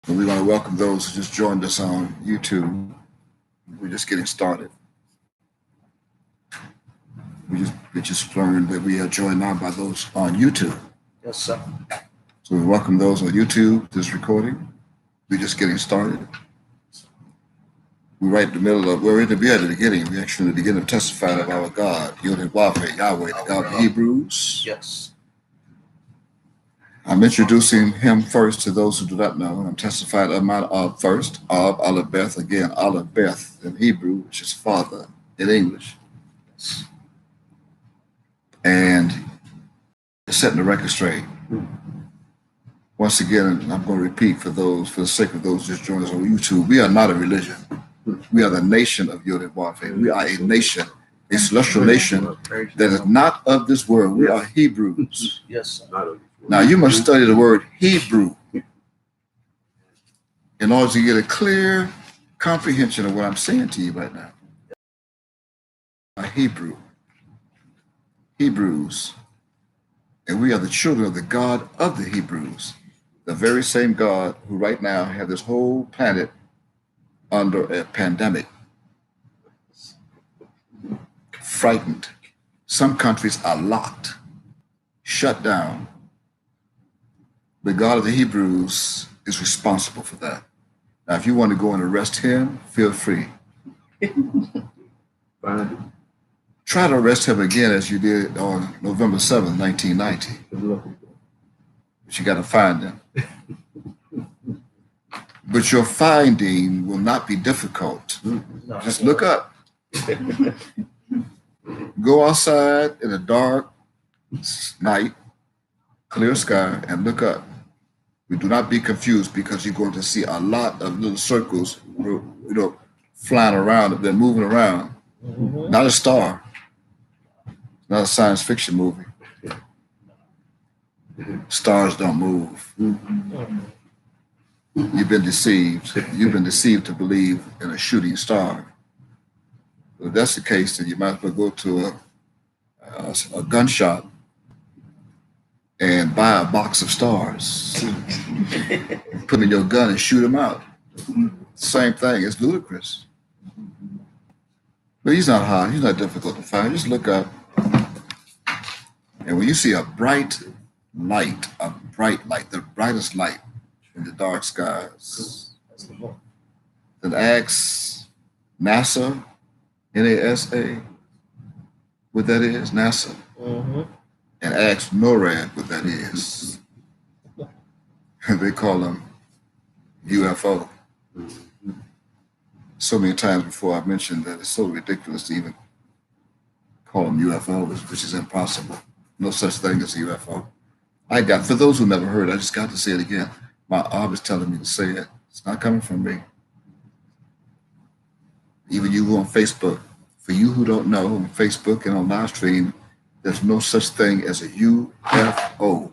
And we want to welcome those who just joined us on YouTube. We're just getting started. We just learned that we are joined now by those on YouTube. Yes, sir. So we welcome those on YouTube to this recording. We're just getting started. We're right in the middle of, we're at the beginning. We're actually in the beginning of testifying of our God, Yahweh, the God of the Hebrews. Yes. I'm introducing him first to those who do not know. I'm testifying of my first, of Aleph Beth, again, Aleph Beth in Hebrew, which is father in English. And setting the record straight. Once again, I'm going to repeat for the sake of those just joining us on YouTube, we are not a religion. We are the nation of Yod-Heh-Wav-Heh. We are a nation, a celestial nation that is not of this world. We are Hebrews. Yes, sir. Now, you must study the word Hebrew in order to get a clear comprehension of what I'm saying to you right now. Hebrews. And we are the children of the God of the Hebrews, the very same God who right now have this whole planet under a pandemic. Frightened. Some countries are locked, shut down. The God of the Hebrews is responsible for that. Now, if you want to go and arrest him, feel free. Fine. Try to arrest him again as you did on November 7th, 1990. But you got to find him. But your finding will not be difficult. No, Just look up. Go outside in a dark night, clear sky, and look up. Do not be confused because you're going to see a lot of little circles, flying around, they're moving around. Mm-hmm. Not a star. Not a science fiction movie. Stars don't move. Mm-hmm. You've been deceived. You've been deceived to believe in a shooting star. If that's the case, then you might as well go to a gun shop and buy a box of stars. Put them in your gun and shoot them out. Same thing. It's ludicrous. But he's not hard. He's not difficult to find. Just look up. And when you see a bright light, the brightest light in the dark skies, then ask NASA, NASA, what that is, NASA, and ask NORAD what that is. They call them UFO. So many times before I've mentioned that it's so ridiculous to even call them UFOs, which is impossible. No such thing as a UFO. For those who never heard, I just got to say it again. My arm is telling me to say it. It's not coming from me. Even you on Facebook, for you who don't know, on Facebook and on live stream, there's no such thing as a UFO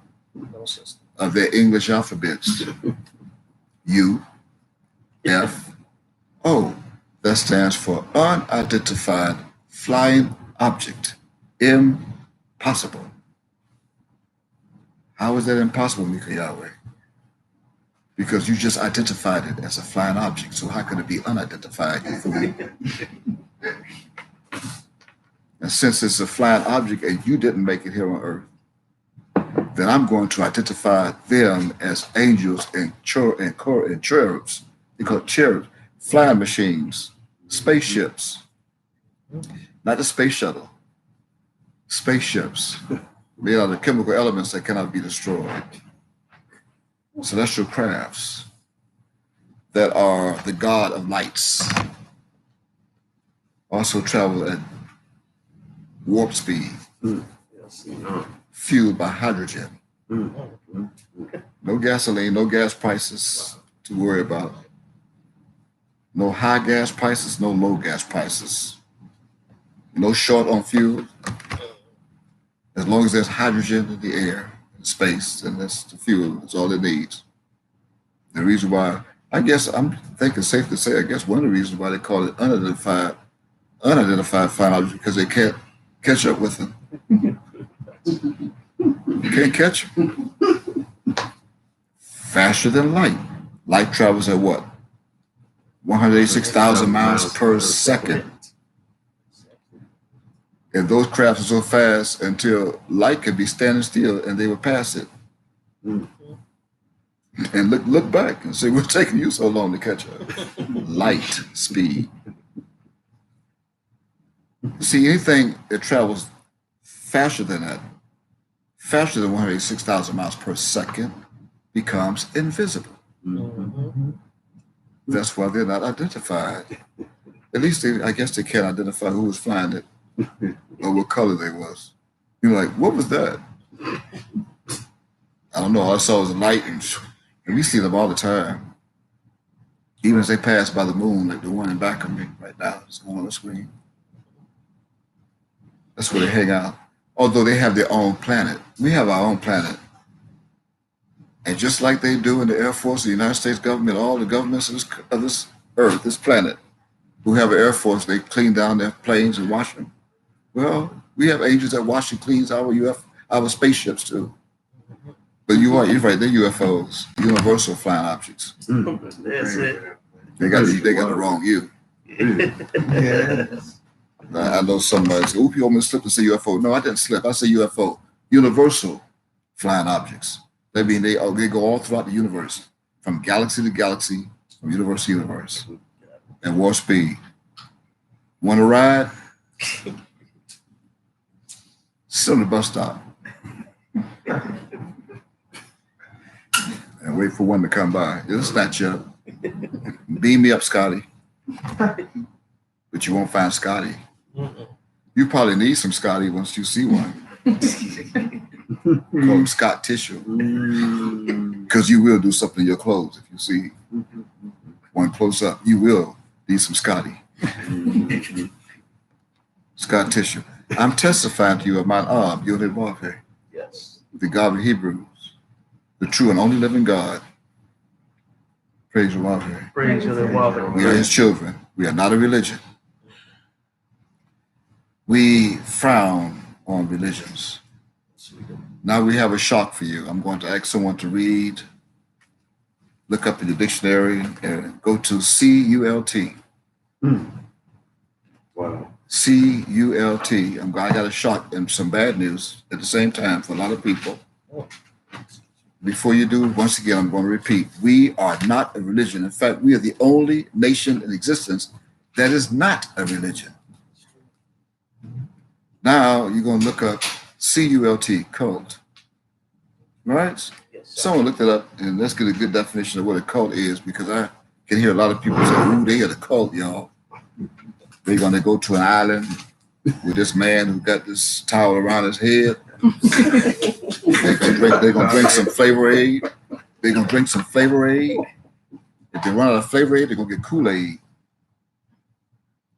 of their English alphabets. UFO. That stands for unidentified flying object. Impossible. How is that impossible, Mika Yahweh? Because you just identified it as a flying object. So how could it be unidentified? And since it's a flying object and you didn't make it here on Earth, then I'm going to identify them as angels and cherubs. They're called cherubs, flying machines, spaceships. Not the space shuttle. Spaceships. Made out of chemical elements that cannot be destroyed. Celestial crafts that are the God of lights. Also travel at warp speed, fueled by hydrogen. No gasoline, no gas prices to worry about. No high gas prices, no low gas prices. No short on fuel. As long as there's hydrogen in the air, in space, and that's the fuel, that's all it needs. The reason why, I guess I'm thinking safe to say, I guess one of the reasons why they call it unidentified flying object, because they can't catch up with them. You can't catch them. Faster than light. Light travels at what? 186,000 miles per second. And those crafts are so fast until light could be standing still and they would pass it. Mm. And look back and say, what's taking you so long to catch up? Light speed. See, anything that travels faster than that, faster than 186,000 miles per second, becomes invisible. Mm-hmm. That's why they're not identified. At least I guess they can't identify who was flying it or what color they was. You're like, what was that? I don't know. All I saw was a light, and we see them all the time. Even as they pass by the moon, like the one in back of me right now, it's going on the screen. That's where they hang out. Although they have their own planet. We have our own planet. And just like they do in the Air Force, the United States government, all the governments of this earth, this planet, who have an Air Force, they clean down their planes and wash them. Well, we have agents that wash and cleans our spaceships too. But you're right, they're UFOs, universal flying objects. That's it. They got the wrong U. Yeah. I know somebody said, "Oop, you almost slipped and say UFO." No, I didn't slip. I say UFO, universal flying objects. That means they go all throughout the universe, from galaxy to galaxy, from universe to universe, at warp speed. Want to ride? Sit on the bus stop and wait for one to come by. It'll snatch you up. Beam me up, Scotty. But you won't find Scotty. You probably need some Scotty once you see one. Call him Scott Tissue. Because you will do something to your clothes if you see one close up. You will need some Scotty. Scott Tissue. I'm testifying to you of mine Yod Warfare. Yes. The God of Hebrews, the true and only living God. Praise the Lord. Praise the Lord. We are his children. We are not a religion. We frown on religions. Now we have a shock for you. I'm going to ask someone to look up in the dictionary and go to CULT. Wow. CULT. I got a shock and some bad news at the same time for a lot of people. Before you do, once again, I'm going to repeat. We are not a religion. In fact, we are the only nation in existence that is not a religion. Now you're going to look up CULT, cult. Right? Yes, Someone looked it up, and let's get a good definition of what a cult is, because I can hear a lot of people say, ooh, they are the cult, y'all. They're going to go to an island with this man who got this towel around his head. They're going to drink some Flavor Aid. They're going to drink some Flavor Aid. If they run out of Flavor Aid, they're going to get Kool-Aid.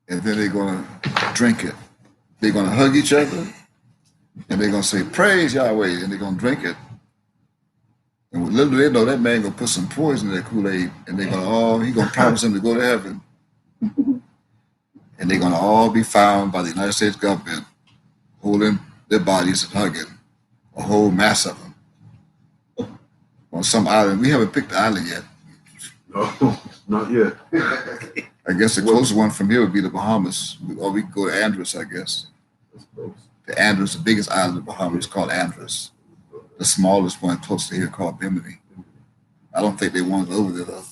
And then they're going to drink it. They're going to hug each other. And they're going to say, praise Yahweh. And they're going to drink it. And little do they know that man going to put some poison in that Kool-Aid. And they're going to, he's going to promise them to go to heaven. And they're going to all be found by the United States government holding their bodies and hugging, a whole mass of them, on some island. We haven't picked the island yet. No, not yet. I guess the closest one from here would be the Bahamas, or we could go to Andros, I guess. The Andros, the biggest island of the Bahamas, is called Andros. The smallest one close to here called Bimini. I don't think they want us over there, though.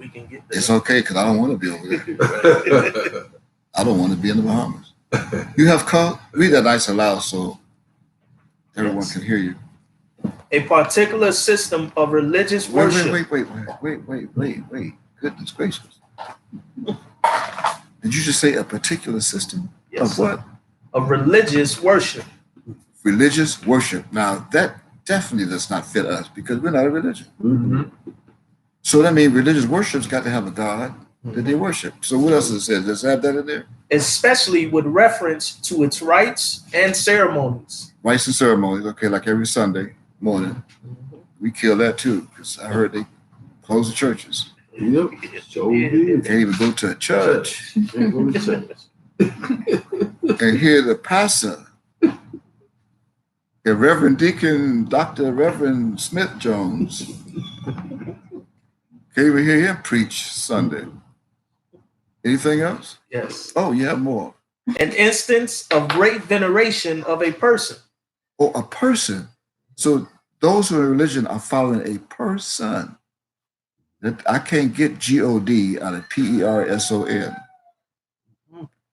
We can get there. It's okay, because I don't want to be over there. I don't want to be in the Bahamas. You have called? Read that nice and loud so everyone can hear you. A particular system of religious worship. Wait. Goodness gracious. Did you just say a particular system of what? Of religious worship. Religious worship. Now, that definitely does not fit us because we're not a religion. Mm-hmm. So that means religious worship's got to have a God that they worship. So what else does it say? Does it have that in there? Especially with reference to its rites and ceremonies. Rites and ceremonies, okay, like every Sunday morning. We kill that too, because I heard they close the churches. Yep. So Can't even go to a church Can't go to church. and hear the pastor, the Reverend Deacon Dr. Reverend Smith Jones, Can't even hear him preach Sunday. Anything else? Yes. Oh, you have more. An instance of great veneration of a person. Or a person. So those who are in religion are following a person. I can't get God out of Person.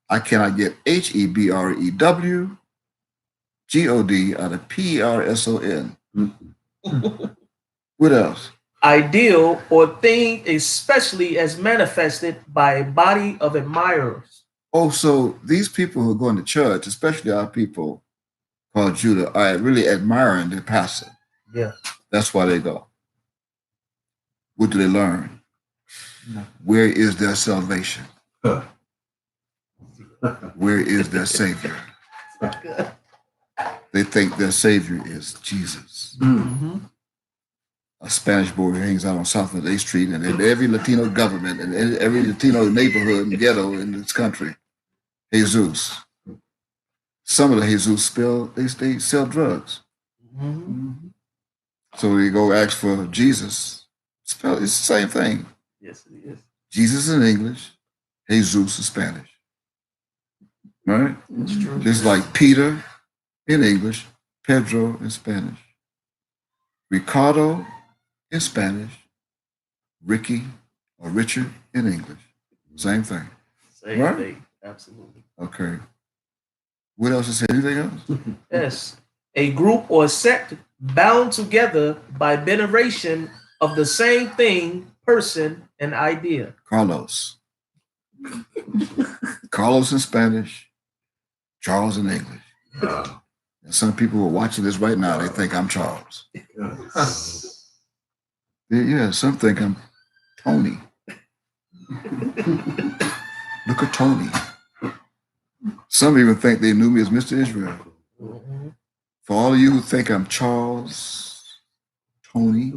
I cannot get Hebrew God out of Person. What else? Ideal or thing, especially as manifested by a body of admirers. Oh, so these people who are going to church, especially our people called Judah, are really admiring their pastor. Yeah. That's why they go. What do they learn? Where is their salvation? Where is their Savior? They think their Savior is Jesus. Mm-hmm. A Spanish boy who hangs out on South of 8th Street and in every Latino government and every Latino neighborhood and ghetto in this country. Jesus. Some of the Jesus they sell drugs. Mm-hmm. So they go ask for Jesus. It's the same thing. Yes, it is. Jesus in English, Jesus in Spanish. Right? It's true. Just like Peter in English, Pedro in Spanish. Ricardo in Spanish, Ricky or Richard in English. Same thing. Same Right? thing. Absolutely. Okay. What else is there? Anything else? Yes. A group or sect bound together by veneration of the same thing, person, and idea. Carlos. Carlos in Spanish, Charles in English. And some people who are watching this right now, they think I'm Charles. Yeah, some think I'm Tony. Look at Tony. Some even think they knew me as Mr. Israel. Mm-hmm. For all of you who think I'm Charles, Tony,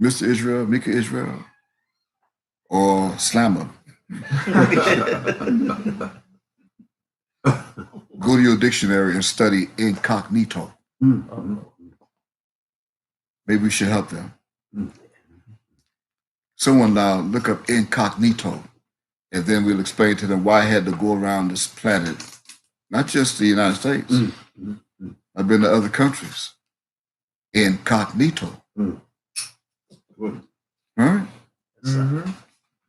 Mr. Israel, Mika Israel, or Slammer, go to your dictionary and study incognito. Maybe we should help them. Someone now look up incognito, and then we'll explain to them why I had to go around this planet, not just the United States. I've been to other countries. Incognito. Right? Mm-hmm.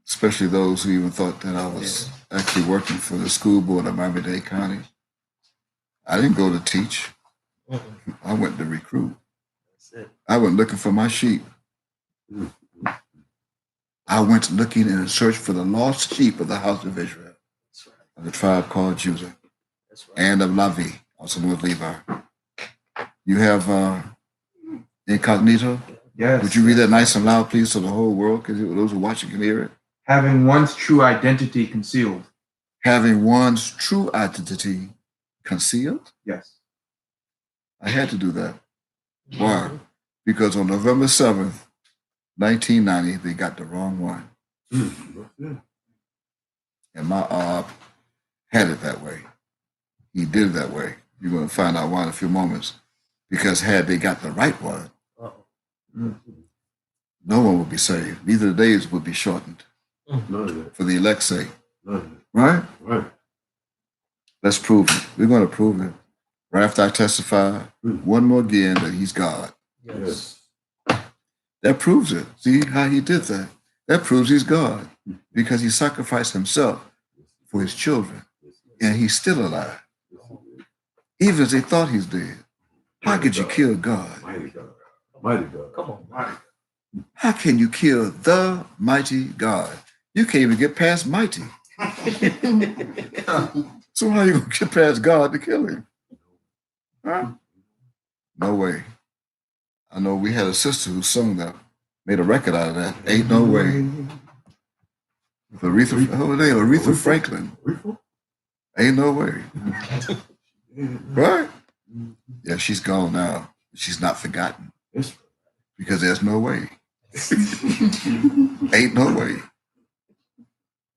Especially those who even thought that I was actually working for the school board of Miami-Dade County. I didn't go to teach. I went to recruit. That's it. I went looking for my sheep. I went looking in a search for the lost sheep of the house of Israel, That's right. of the tribe called Judah, That's right. and of Lavi, also known as Levi. You have incognito? Yes. Would you read that nice and loud, please, so the whole world, because those who are watching can hear it? Having one's true identity concealed. Having one's true identity concealed? Yes. I had to do that. Why? Because on November 7th, 1990, they got the wrong one. And my had it that way. He did it that way. You're going to find out why in a few moments. Because had they got the right one, no one would be saved. Neither the days would be shortened for the elect's sake. Right? Let's prove it. We're going to prove it. Right after I testify one more again that he's God. Yes. That proves it. See how he did that? That proves he's God because he sacrificed himself for his children and he's still alive. Even as they thought he's dead. How could you kill God? Mighty God. Mighty God. Come on. Mighty. How can you kill the mighty God? You can't even get past mighty. So how are you going to get past God to kill him? Huh? No way. I know we had a sister who sung that, made a record out of that. Ain't no way. With Aretha Franklin. Ain't no way. Right? Yeah, she's gone now. She's not forgotten. Because there's no way. Ain't no way.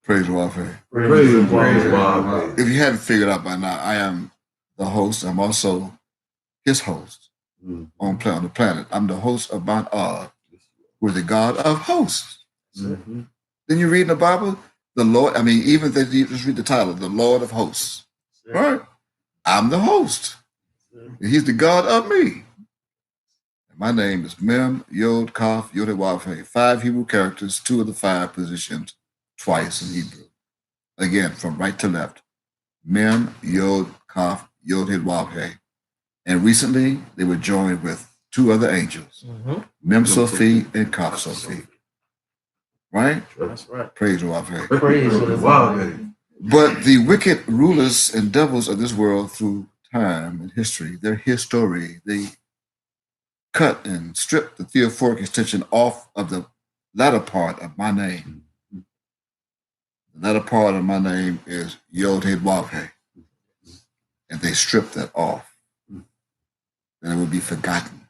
Praise the Lord. Praise the Lord. If you haven't figured out by now, I am the host. I'm also his host on the planet. I'm the host of Mount Odd who is the God of hosts. Mm-hmm. Then you read in the Bible, the Lord, I mean, even if you just read the title, the Lord of hosts. Right? I'm the host. He's the God of me. My name is Mem, Yod, Kaf, Yod, Waf, 5 Hebrew characters, 2 of the 5 positions, twice in Hebrew. Again, from right to left. Mem, Yod, Kaf, Yod, Waf. And recently, they were joined with 2 other angels, Mem Sophie and Kaf Sophie. Right? That's right. Praise Waf. Praise the Lord. But the wicked rulers and devils of this world through time and history, their history, they cut and strip the theophoric extension off of the latter part of my name. The latter part of my name is Yod Hed Wav He. And they stripped that off. And it would be forgotten.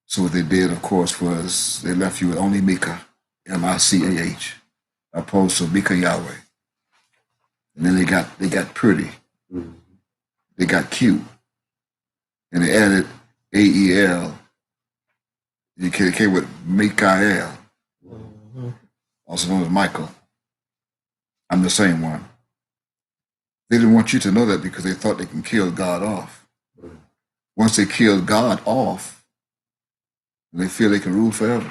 So what they did, of course, was they left you with only Micah, M-I-C-A-H, opposed to Micah Yahweh. And then they got pretty. They got cute. And they added A-E-L. You came with Mikael, also known as Michael. I'm the same one. They didn't want you to know that because they thought they can kill God off. Once they killed God off, they feel they can rule forever.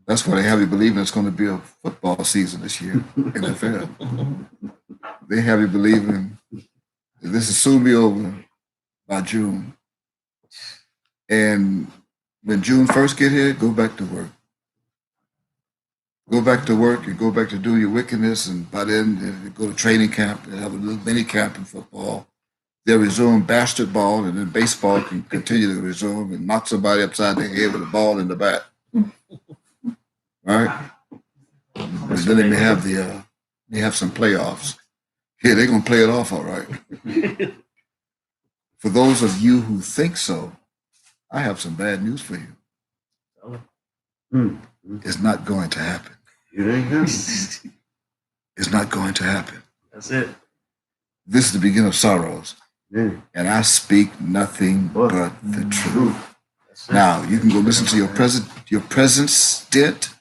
That's why they have you believing it's going to be a football season this year, NFL. They have you believing that this will soon be over by June. And when June 1st get here, go back to work. Go back to work and go back to do your wickedness. And by then, you go to training camp and have a little mini camp in football. They'll resume bastard ball, and then baseball can continue to resume and knock somebody upside the head with a ball in the bat. Right? And then they may have they have some playoffs. Yeah, they're gonna play it off all right. For those of you who think so, I have some bad news for you. It's not going to happen. It ain't happening. It's not going to happen. That's it. This is the beginning of sorrows. Yeah. And I speak nothing but the truth. That's it. Now, you can go listen to your present stint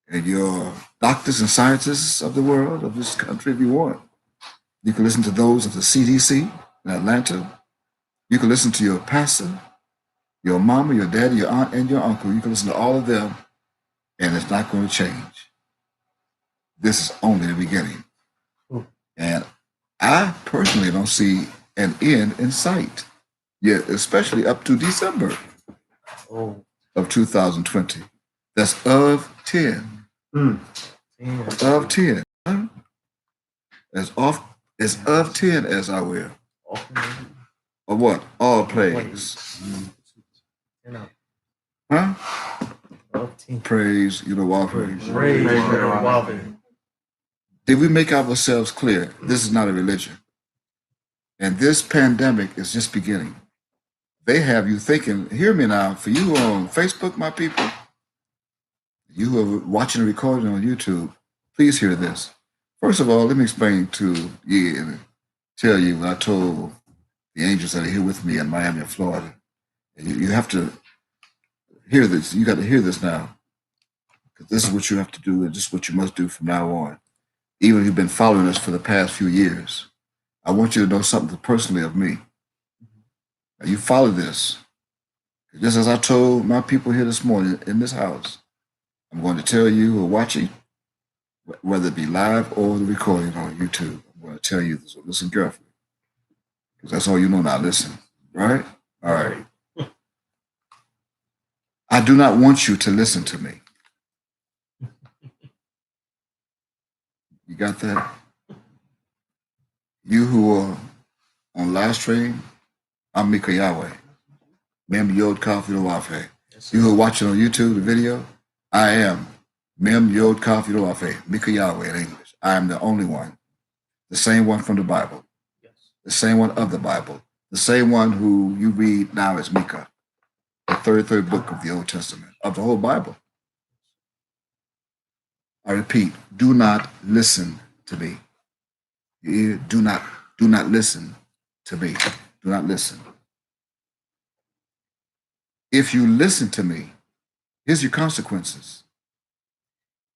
and your doctors and scientists of the world, of this country, if you want. You can listen to those of the CDC in Atlanta. You can listen to your pastor, your mama, your daddy, your aunt, and your uncle. You can listen to all of them, and it's not going to change. This is only the beginning. And I personally don't see an end in sight yet, especially up to December of 2020. That's of 10. Of 10. As of 10 as I will. Of what? All plagues. Huh? Praise, Praise the Lord. Did we make ourselves clear? This is not a religion. And this pandemic is just beginning. They have you thinking, hear me now, for you on Facebook, my people, you who are watching the recording on YouTube, please hear this. First of all, let me explain to you and tell you what I told the angels that are here with me in Miami, Florida. And you have to hear this. You got to hear this now. Because this is what you have to do, and this is what you must do from now on. Even if you've been following us for the past few years, I want you to know something personally of me. Now, you follow this. Just as I told my people here this morning in this house, I'm going to tell you who are watching, whether it be live or the recording on YouTube, I'm going to tell you this. Listen carefully. Because that's all you know now. Listen. Right? All right. I do not want you to listen to me. You got that? You who are on live stream, I'm Mika Yahweh. Mem Yod Kaf Yod Wafe. You who are watching on YouTube, the video, I am Mem Yod Kaf Yod Wafe. Mika Yahweh in English. I am the only one. The same one from the Bible. The same one of the Bible. The same one who you read now as Micah. The 33rd book of the Old Testament, of the whole Bible. I repeat, do not listen to me. You do not listen to me. Do not listen. If you listen to me, here's your consequences.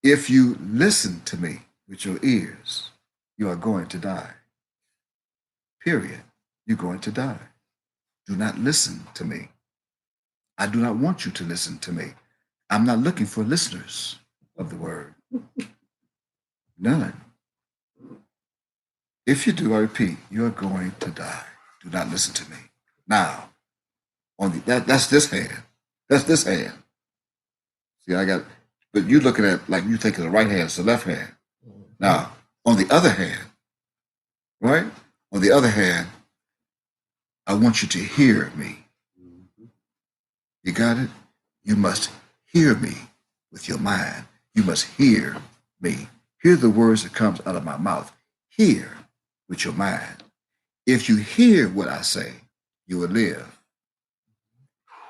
If you listen to me with your ears, you are going to die. Period. You're going to die. Do not listen to me. I do not want you to listen to me. I'm not looking for listeners of the word. None. If you do, I repeat, you're going to die. Do not listen to me. Now, that's this hand. That's this hand. See, but you're looking at like you think of the right hand, it's the left hand. Now, on the other hand, right? On the other hand, I want you to hear me. You got it? You must hear me with your mind. You must hear me. Hear the words that comes out of my mouth. Hear with your mind. If you hear what I say, you will live,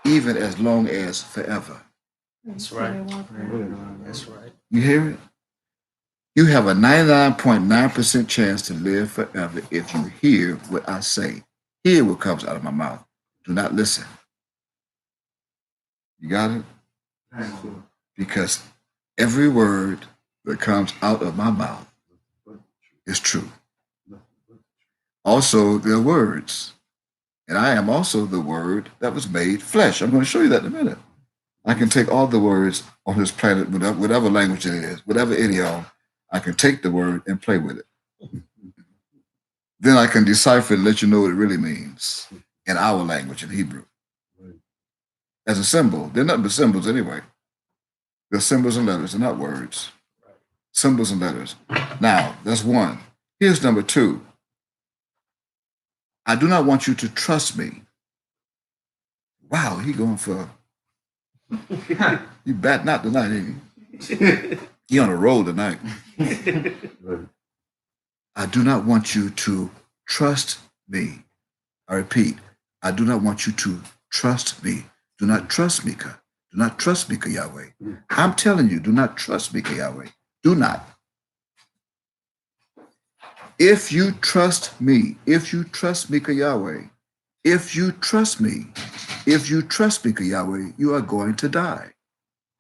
even as long as forever. That's right. That's right. You hear it? You have a 99.9% chance to live forever if you hear what I say. Hear what comes out of my mouth. Do not listen. You got it? Because every word that comes out of my mouth is true. Also, they're words. And I am also the word that was made flesh. I'm going to show you that in a minute. I can take all the words on this planet, whatever language it is, whatever idiom, I can take the word and play with it. Then I can decipher and let you know what it really means in our language, in Hebrew. As a symbol. They're nothing but symbols anyway. They're symbols and letters, they're not words. Symbols and letters. Now, that's one. Here's number two. I do not want you to trust me. Wow, he going for, you bat not tonight, ain't he? He on a roll tonight. I do not want you to trust me. I repeat, I do not want you to trust me. Do not trust me, God. Do not trust me, Yahweh. I'm telling you, do not trust me, Yahweh. Do not. If you trust me, Yahweh, if you trust me, Yahweh, you are going to die.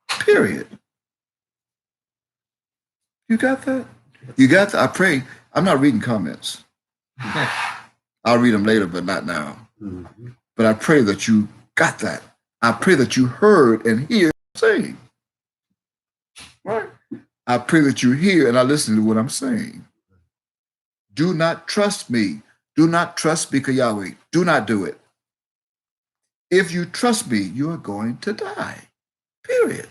Period. You got that? You got that? I pray. I'm not reading comments. I'll read them later, but not now. But I pray that you got that. I pray that you heard and hear what I'm saying. Right? I pray that you hear and I listen to what I'm saying. Do not trust me. Do not trust me, Yahweh. Do not do it. If you trust me, you are going to die. Period.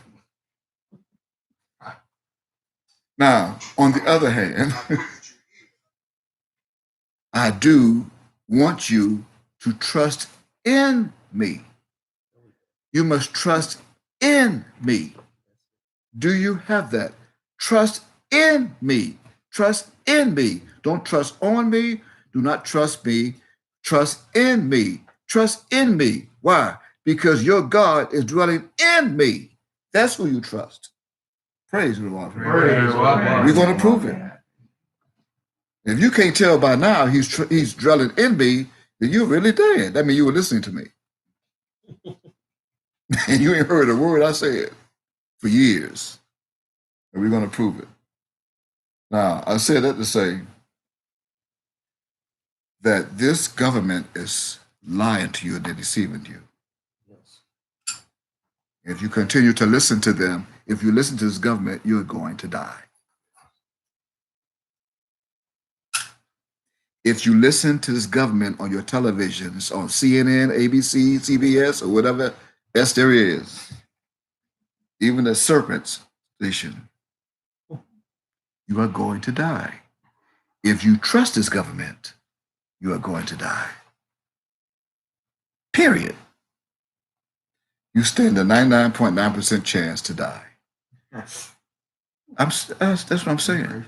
Now, on the other hand, I do want you to trust in me. You must trust in me. Do you have that? Trust in me. Trust in me. Don't trust on me. Do not trust me. Trust in me. Trust in me. Why? Because your God is dwelling in me. That's who you trust. Praise the Lord. We're going to prove it. If you can't tell by now he's dwelling in me, then you're really dead. That means you were listening to me. And you ain't heard a word I said for years. And we're going to prove it. Now, I said that to say that this government is lying to you and they're deceiving you. If you continue to listen to them, if you listen to this government, you're going to die. If you listen to this government on your televisions, on CNN, ABC, CBS, or whatever else there is, even the serpent station, you are going to die. If you trust this government, you are going to die. Period. You stand a 99.9% chance to die. That's what I'm saying.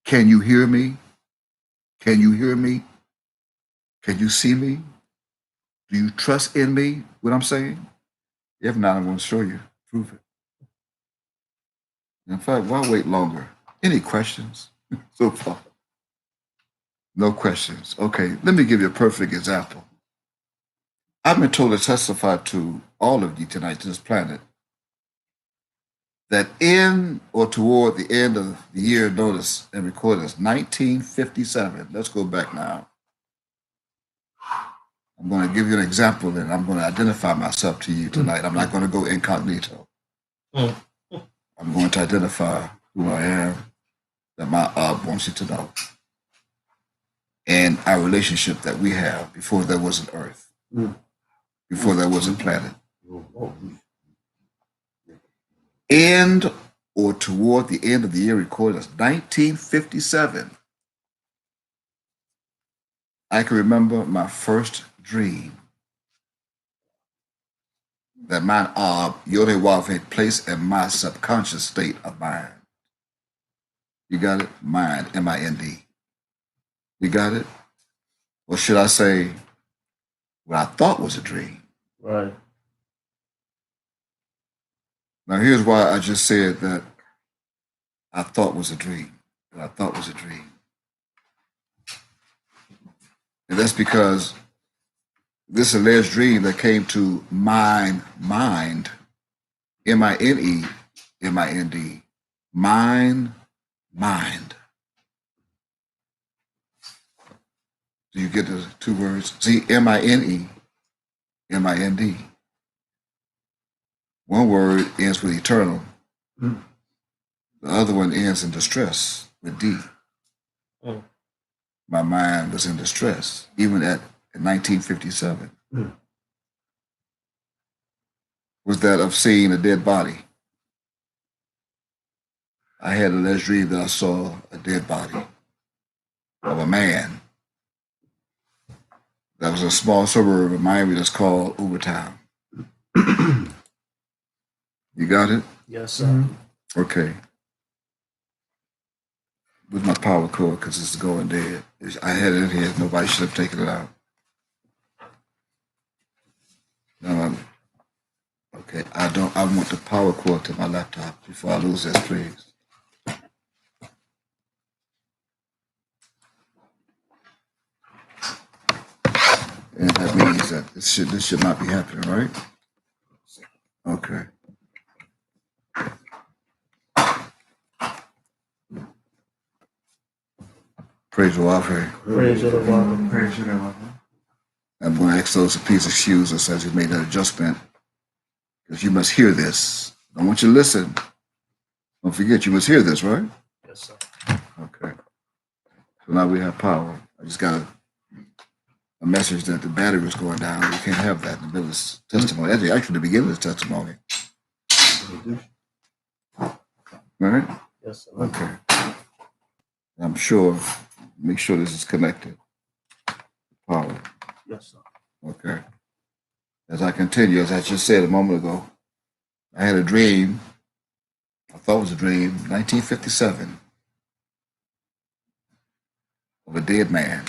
Can you hear me? Can you hear me? Can you see me? Do you trust in me, what I'm saying? If not, I'm going to show you. Prove it. In fact, why wait longer? Any questions so far? No questions. Okay, let me give you a perfect example. I've been told to testify to all of you tonight, to this planet, that in or toward the end of the year, notice and record this 1957. Let's go back now. I'm going to give you an example and I'm going to identify myself to you tonight. I'm not going to go incognito. Mm. I'm going to identify who I am, that my wants you to know, and our relationship that we have before there was an earth, before there was a planet. End or toward the end of the year recorded as 1957. I can remember my first dream that mine Yodewave had placed in my subconscious state of mind. You got it? Mind, M-I-N-D. You got it? Or should I say what I thought was a dream? Right. Now here's why I just said that I thought was a dream. What I thought was a dream. And that's because this alleged dream that came to mind, M-I-N-E, M-I-N-D, mind. Do you get the two words? See, M-I-N-E, M-I-N-D. One word ends with eternal. The other one ends in distress with D. My mind was in distress, even in 1957. Was that of seeing a dead body. I had an alleged dream that I saw a dead body of a man. That was a small suburb of Miami that's called Overtown. You got it? Yes, sir. Okay. With my power cord, because it's going dead. I had it in here. Nobody should have taken it out. No, okay. I want the power cord to my laptop before I lose this, please. And that means that this should not be happening, right? Okay. Praise the Lord. Praise the Lord. Praise the Lord. I'm going to ask those to please excuse us as we made that adjustment, because you must hear this. I want you to listen. Don't forget, you must hear this, right? Yes, sir. Okay. So now we have power. I just got a message that the battery was going down. We can't have that in the middle of this testimony. That's actually the beginning of the testimony. All right? Yes, sir. Okay. I'm sure, make sure this is connected. Power. Yes, sir. Okay. As I continue, as I just said a moment ago, I had a dream. I thought it was a dream, 1957, of a dead man,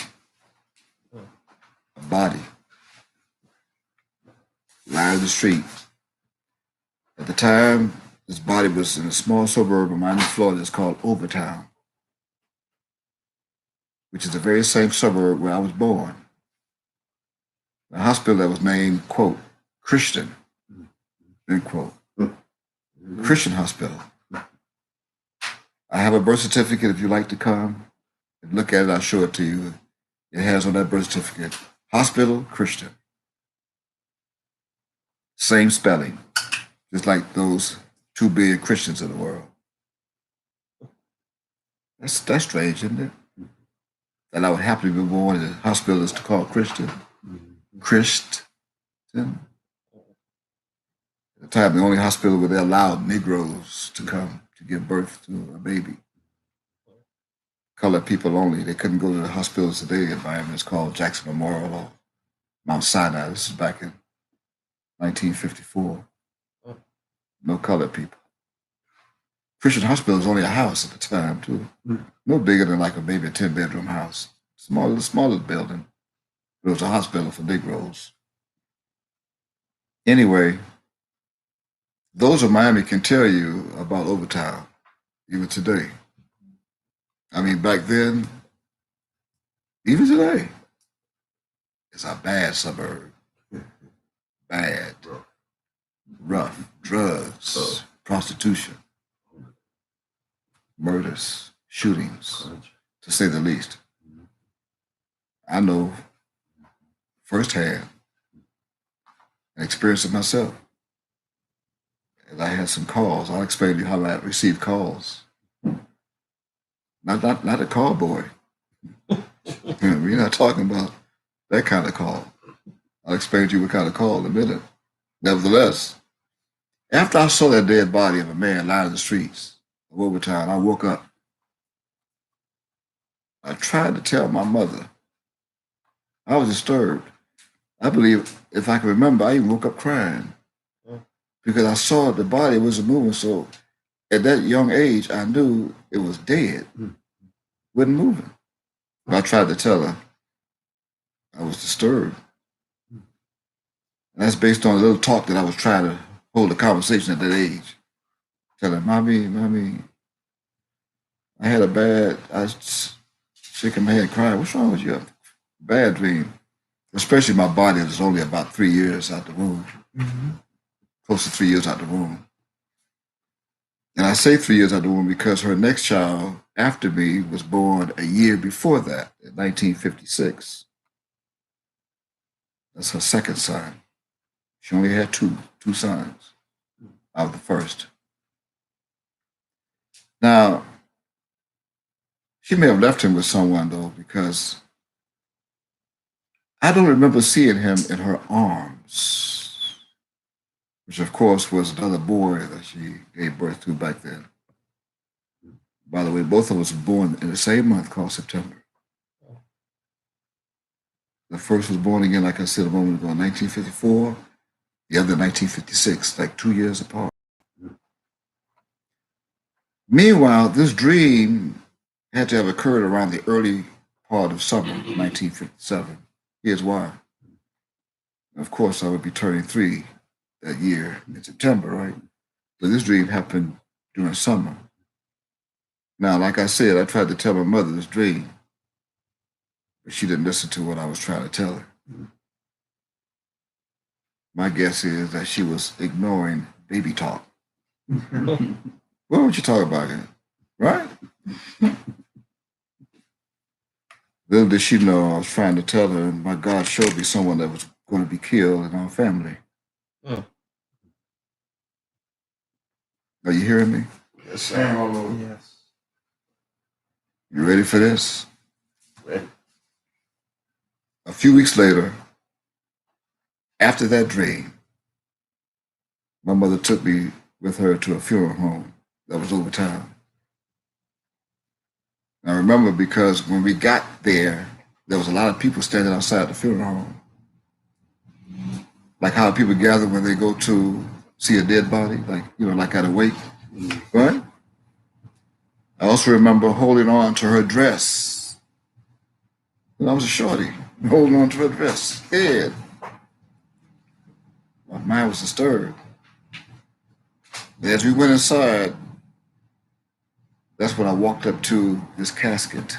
a body, lying in the street. At the time, this body was in a small suburb of Miami, Florida. It's called Overtown, which is the very same suburb where I was born. A hospital that was named, quote, Christian, end quote. Christian hospital. I have a birth certificate if you'd like to come and look at it. I'll show it to you. It has on that birth certificate, Hospital Christian. Same spelling, just like those 2 billion Christians in the world. That's strange, isn't it? That I would happily be born in a hospital that's called Christian. Christian. At the time, the only hospital where they allowed Negroes to come to give birth to a baby. Colored people only. They couldn't go to the hospitals today in Miami. It's called Jackson Memorial or Mount Sinai. This is back in 1954. No colored people. Christian hospital was only a house at the time, too. No bigger than like maybe a 10-bedroom house. The smallest building. It was a hospital for Negroes. Anyway, those of Miami can tell you about Overtown, even today. I mean, back then, even today, it's a bad suburb. bad, rough, drugs, prostitution, murders, shootings, to say the least. I know firsthand and experienced it myself. And I had some calls. I'll explain to you how I received calls. Not a call boy. We're not talking about that kind of call. I'll explain to you what kind of call in a minute. Nevertheless, after I saw that dead body of a man lying in the streets of Overtown, I woke up. I tried to tell my mother. I was disturbed. I believe, if I can remember, I even woke up crying because I saw the body wasn't moving. So at that young age, I knew it was dead, wasn't moving. But I tried to tell her I was disturbed. And that's based on a little talk that I was trying to hold a conversation at that age. Tell her, mommy, I had a bad, I was shaking my head crying. What's wrong with you? Bad dream. Especially my body was only about 3 years out the womb. Close to 3 years out the womb. And I say 3 years out the womb because her next child after me was born a year before that, in 1956. That's her second son. She only had two sons out of the first. Now, she may have left him with someone though, because I don't remember seeing him in her arms, which of course was another boy that she gave birth to back then. By the way, both of us were born in the same month called September. The first was born again, like I said a moment ago, in 1954, the other 1956, like 2 years apart. Meanwhile, this dream had to have occurred around the early part of summer of 1957. Here's why. Of course, I would be turning 3 that year in September, right? So this dream happened during summer. Now, like I said, I tried to tell my mother this dream, but she didn't listen to what I was trying to tell her. My guess is that she was ignoring baby talk. What would you talk about here? Right? Little did she know I was trying to tell her, and my God showed me someone that was going to be killed in our family. Are you hearing me? Yes, sir. Yes. You ready for this? Ready. A few weeks later, after that dream, my mother took me with her to a funeral home that was over town. I remember because when we got there was a lot of people standing outside the funeral home. Like how people gather when they go to see a dead body, like at a wake, right? I also remember holding on to her dress. And I was a shorty, holding on to her dress, scared. My mind was disturbed. As we went inside, that's when I walked up to this casket.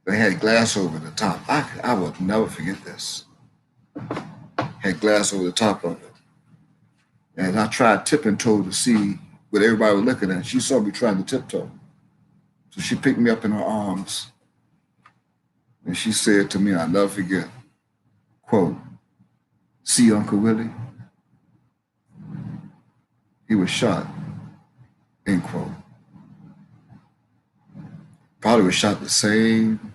They had glass over the top. I will never forget this. Had glass over the top of it. And I tried tiptoe to see what everybody was looking at. She saw me trying to tiptoe. So she picked me up in her arms. And she said to me, I'll never forget, quote, "See Uncle Willie? He was shot," end quote. Probably was shot the same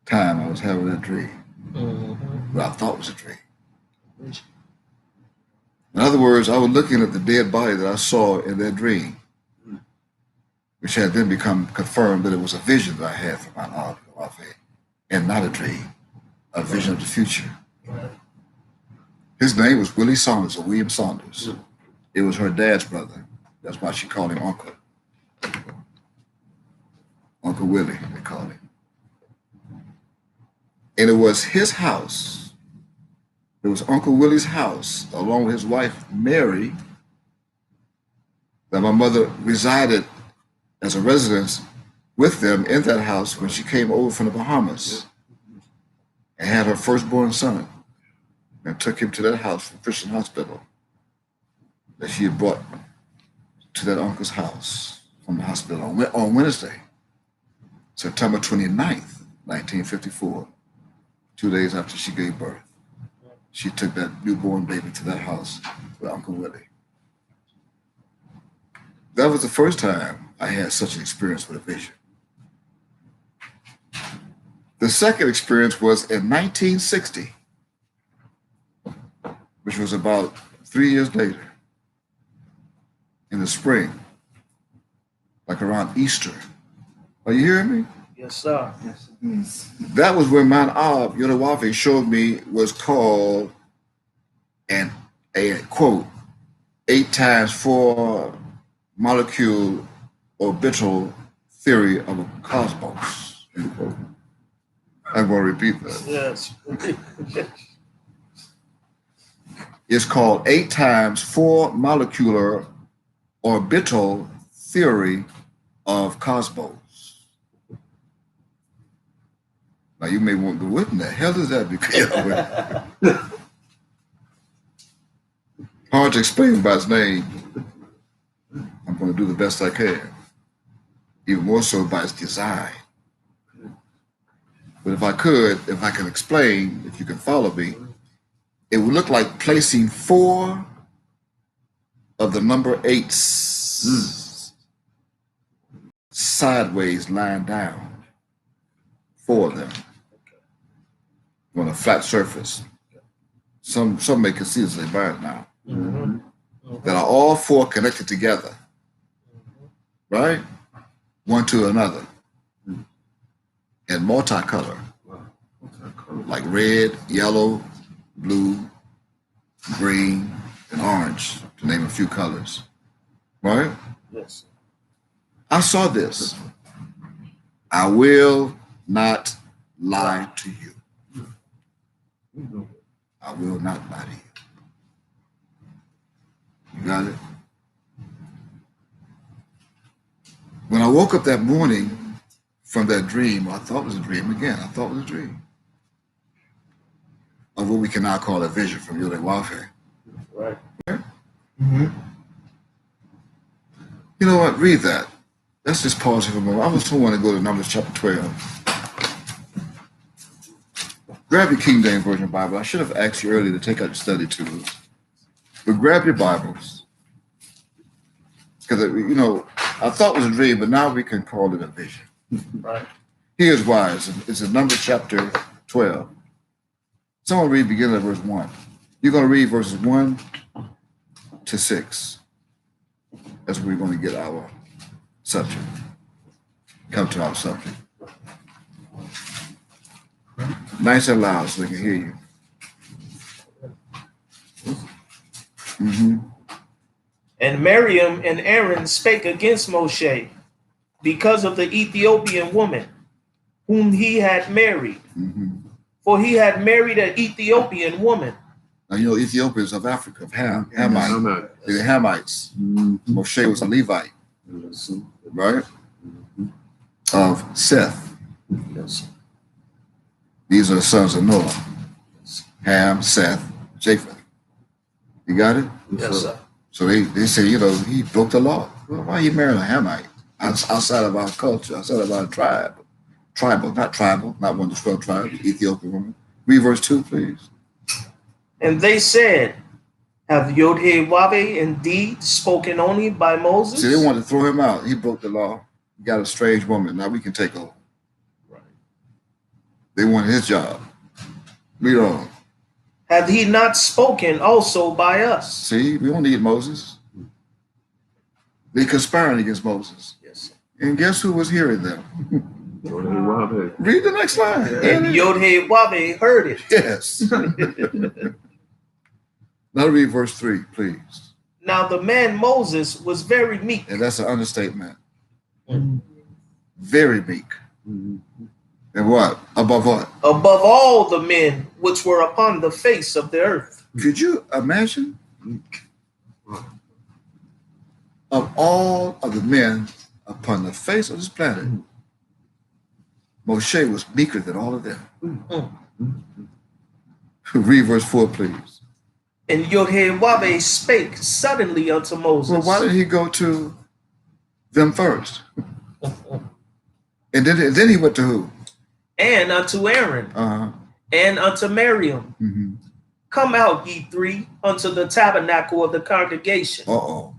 time I was having that dream. What I thought was a dream. In other words, I was looking at the dead body that I saw in that dream, which had then become confirmed that it was a vision that I had from my aunt, and not a dream, a vision of the future. His name was Willie Saunders, or William Saunders. It was her dad's brother. That's why she called him Uncle. Uncle Willie, they called him. And it was his house. It was Uncle Willie's house, along with his wife, Mary, that my mother resided as a residence with them in that house when she came over from the Bahamas and had her firstborn son. and took him to that house from Christian Hospital that she had brought to that uncle's house from the hospital on Wednesday, September 29th, 1954, 2 days after she gave birth. She took that newborn baby to that house with Uncle Willie. That was the first time I had such an experience with a vision. The second experience was in 1960, which was about 3 years later, in the spring, like around Easter. Are you hearing me? Yes, sir. Yes. That was when Mount Ab, Yodawafe showed me was called a quote, 8 times 4 molecule orbital theory of a cosmos, end quote. I'm going to repeat that. Yes. It's called 8 times 4 molecular orbital theory of cosmos. Now you may want to go, what in the hell is that? Because hard to explain by its name. I'm going to do the best I can, even more so by its design. But if I can explain, if you can follow me, it would look like placing 4 of the number 8s sideways lying down. 4 of them on a flat surface. Some may consider they burn now. That are all 4 connected together, right? One to another, and multicolor, like red, yellow, blue, green, and orange, to name a few colors, right? Yes. I saw this. I will not lie to you. I will not lie to you. You got it? When I woke up that morning from that dream, I thought it was a dream again. I thought it was a dream of what we can now call a vision from Yodawafe. Right. Mm-hmm. You know what? Read that. Let's just pause here for a moment. I also want to go to Numbers chapter 12. Grab your King James Version Bible. I should have asked you earlier to take out your study tools. But grab your Bibles. Because, you know, I thought it was a dream, but now we can call it a vision. Right. Here's why. It's in Numbers chapter 12. Someone read beginning at verse 1. You're going to read verses 1 to 6. That's where we're going to get our subject. Come to our subject. Nice and loud so we can hear you. Mm-hmm. And Miriam and Aaron spake against Moshe because of the Ethiopian woman whom he had married. Mm-hmm. For he had married an Ethiopian woman. Now, you know, Ethiopia is of Africa, of Hamite. Hamite. They're the Hamites. Mm-hmm. Moshe was a Levite, right? Of Seth. Yes. These are the sons of Noah. Ham, Seth, Japheth. You got it? Yes, sir. So they say, you know, he broke the law. Well, why are you marrying a Hamite? Outside of our culture, outside of our tribe. Tribal, not one of the 12 tribes, Ethiopian woman. Read verse 2, please. And they said, have Yod-Heh-Wav indeed spoken only by Moses? See, they wanted to throw him out. He broke the law. He got a strange woman. Now we can take over. Right. They wanted his job. Read on. Hath he not spoken also by us? See, we don't need Moses. They conspiring against Moses. Yes, sir. And guess who was hearing them? Read the next line. And Yod-Heh-Wav heard it. Yes. Now read verse 3, please. Now the man Moses was very meek. And that's an understatement. Very meek. And what? Above what? Above all the men which were upon the face of the earth. Could you imagine? Of all of the men upon the face of this planet, Moshe was meeker than all of them. Read verse 4, please. And Yod-Heh-Wav-Heh spake suddenly unto Moses. Well, why did he go to them first? And then he went to who? And unto Aaron, Uh-huh. and unto Miriam. Mm-hmm. Come out, ye three, unto the tabernacle of the congregation. Uh-oh.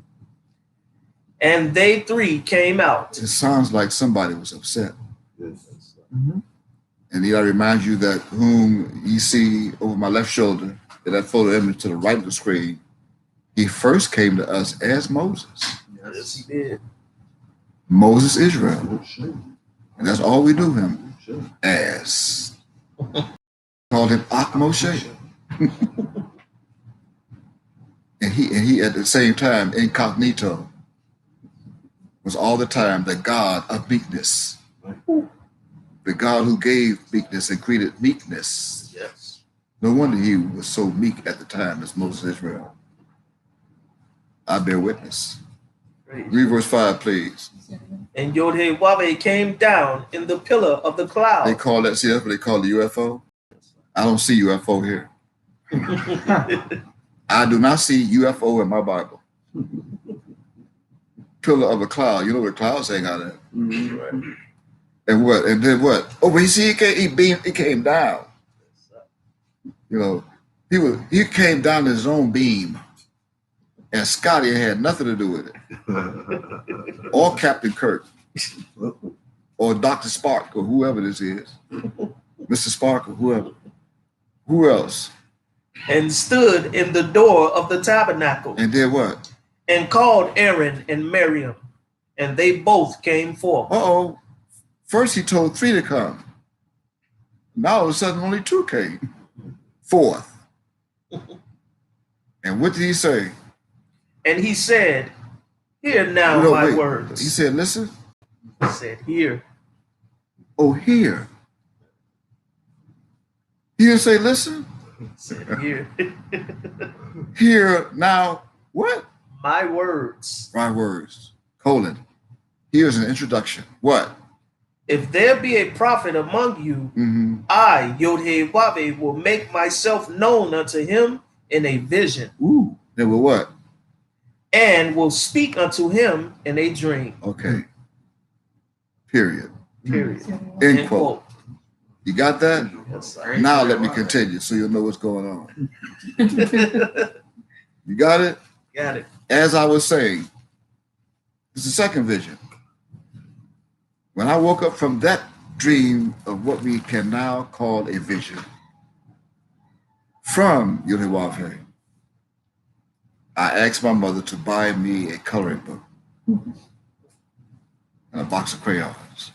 And they three came out. It sounds like somebody was upset. Mm-hmm. And I remind you that whom you see over my left shoulder, in that photo image to the right of the screen, he first came to us as Moses. Yes, he did. Moses Israel. And that's all we knew him as. Called him Ak Moshe. and he at the same time, incognito, was all the time the God of meekness. The God who gave meekness and created meekness. Yes. No wonder he was so meek at the time as Moses Israel. I bear witness. Read verse 5, please. And Yod-Heh-Wav-Heh came down in the pillar of the cloud. They call that, see, that's what they call the UFO. I don't see UFO here. I do not see UFO in my Bible. Pillar of a cloud. You know what clouds hang out at. Mm-hmm. And what? And then what? Oh, but you see, he came down. You know, he came down in his own beam. And Scotty had nothing to do with it. Or Captain Kirk. Or Dr. Spark, or whoever this is. Mr. Spark, or whoever. Who else? And stood in the door of the tabernacle. And did what? And called Aaron and Miriam. And they both came forth. Uh-oh. First he told 3 to come. Now all of a sudden only 2 came. 4th. And what did he say? And he said, hear now No, my wait. words. He said, listen. He said, hear. Oh, here. He didn't say, listen. He said, hear. Here now, what? My words. My words. Colon. Here's an introduction. What? If there be a prophet among you, Mm-hmm. I, Yod-Heh-Wav-Heh, will make myself known unto him in a vision, Ooh. Then with what? and will speak unto him in a dream. Okay. Period. Period. End quote. You got that? Yes, sir. Now let me continue so you'll know what's going on. You got it? Got it. As I was saying, it's the second vision. When I woke up from that dream of what we can now call a vision from Yod-Heh-Wav-Heh, I asked my mother to buy me a coloring book and a box of crayons.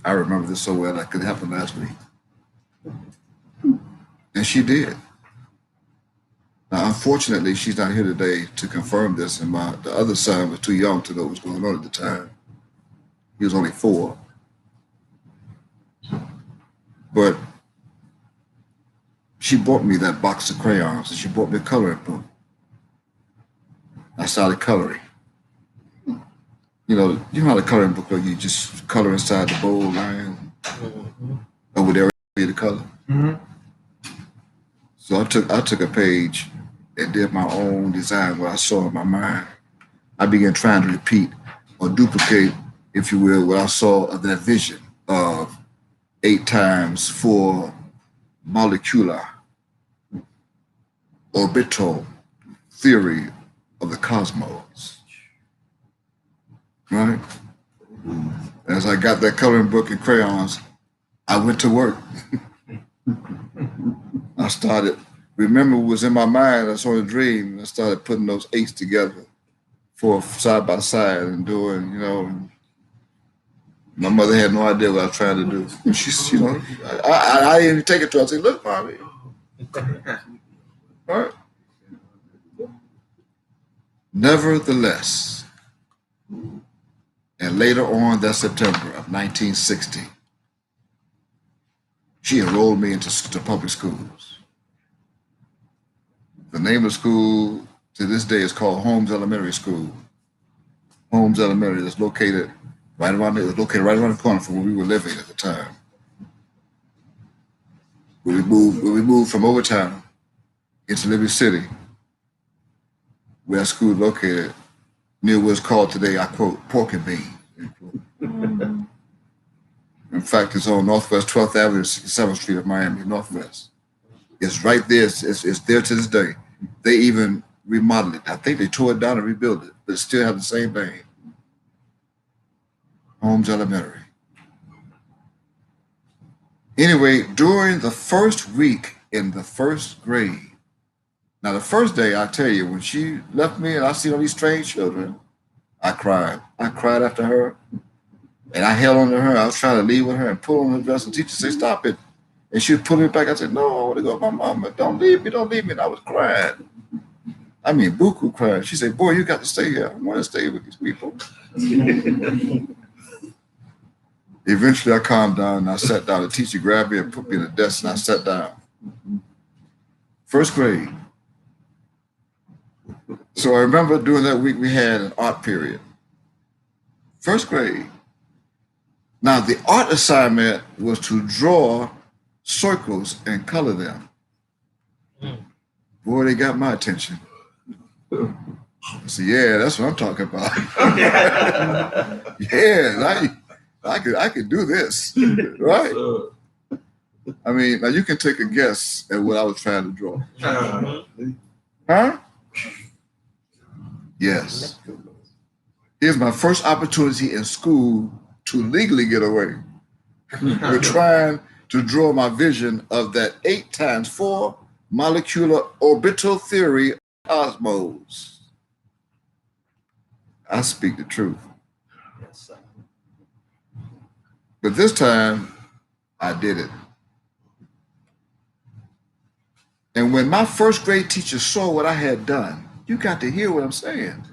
I remember this so well, that could happen last week. And she did. Now, unfortunately, she's not here today to confirm this, and the other son was too young to know what was going on at the time. He was only 4. But she bought me that box of crayons, and she bought me a coloring book. I started coloring. You know how the coloring book, you just color inside the bowl line over there the color. Mm-hmm. So I took a page and did my own design, what I saw in my mind. I began trying to repeat or duplicate, if you will, what I saw of that vision of 8 times 4 molecular orbital theory of the cosmos. Right? As I got that coloring book and crayons, I went to work. I started, remember what was in my mind, I saw a dream, and I started putting those 8s together for side by side and doing, my mother had no idea what I was trying to do. She's, I didn't even take it to her. I said, look, Mommy. All right. Nevertheless, and later on that September of 1960, she enrolled me into public schools. The name of the school to this day is called Holmes Elementary School. Holmes Elementary is located right around the corner from where we were living at the time. when we moved from Overtown into Liberty City, where our school is located, near what's called today, I quote, Pork and Bean. End quote. In fact, it's on Northwest 12th Avenue, 67th Street of Miami, Northwest. It's right there. It's there to this day. They even remodeled it. I think they tore it down and rebuilt it, but it still has the same name. Holmes Elementary. Anyway, during the first week in the first grade, now the first day, I tell you, when she left me and I see all these strange children, I cried. I cried after her, and I held on to her. I was trying to leave with her and pull on her dress, and teacher said, "Stop it." And she was pulling me back. I said, "No, I want to go with my mama. Don't leave me, don't leave me." And I was crying. I mean, buku crying. She said, "Boy, you got to stay here. I want to stay with these people." Eventually, I calmed down and I sat down. The teacher grabbed me and put me in the desk, and I sat down. First grade. So I remember during that week we had an art period. First grade. Now, the art assignment was to draw circles and color them. Boy, they got my attention. I said, "Yeah, that's what I'm talking about." Yeah, I could do this, right? I mean, now you can take a guess at what I was trying to draw. Huh? Yes. Here's my first opportunity in school to legally get away. We're trying to draw my vision of that 8x4 molecular orbital theory of cosmos. I speak the truth. Yes, sir. But this time, I did it. And when my first grade teacher saw what I had done, you got to hear what I'm saying.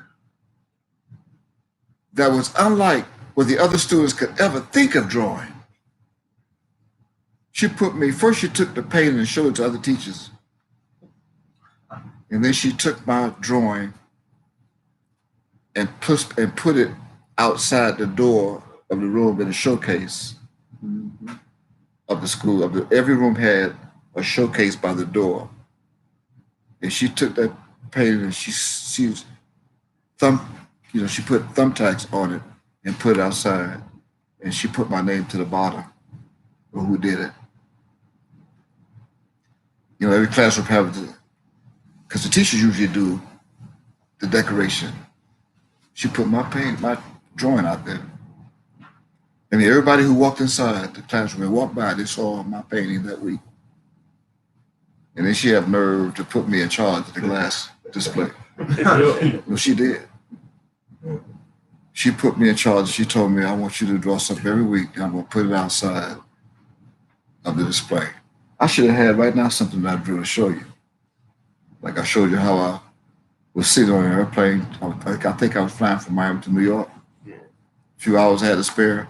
That was unlike what the other students could ever think of drawing. She took the paint and showed it to other teachers. And then she took my drawing and put it outside the door of the room in a showcase of the school. Every room had a showcase by the door. And she took that paint and she put thumbtacks on it and put it outside. And she put my name to the bottom of who did it. You know, every class would have because the teachers usually do the decoration. She put my drawing out there. I mean, everybody who walked inside the classroom and walked by, they saw my painting that week. And then she had nerve to put me in charge of the glass display. Well, she did. She put me in charge. She told me, "I want you to draw something every week, and I'm going to put it outside of the display." I should have had right now something that I drew to show you. Like I showed you how I was sitting on an airplane. I think I was flying from Miami to New York. A few hours I had to spare.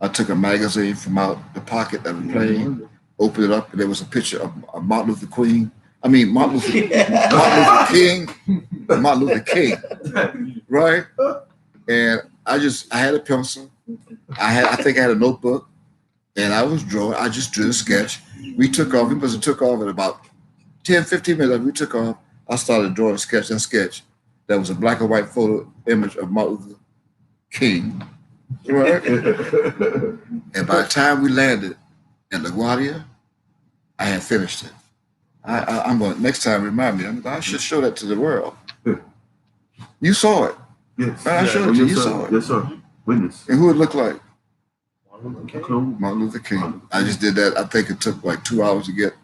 I took a magazine from out the pocket of the plane, opened it up, and there was a picture of Martin Luther King. Martin Luther King, right? And I had a pencil. I think I had a notebook, and I was drawing. I just drew a sketch. We took off. We must have took off in about 10, 15 minutes. We took off. I started drawing a sketch. That sketch, that was a black and white photo image of Martin Luther King, right? And by the time we landed in LaGuardia, I had finished it. I'm going, next time, remind me. I should show that to the world. You saw it. Yes. I showed it to you. You saw it. Yes, sir. Witness. And who it looked like? Clone. Martin Luther King. I just did that. I think it took like 2 hours to get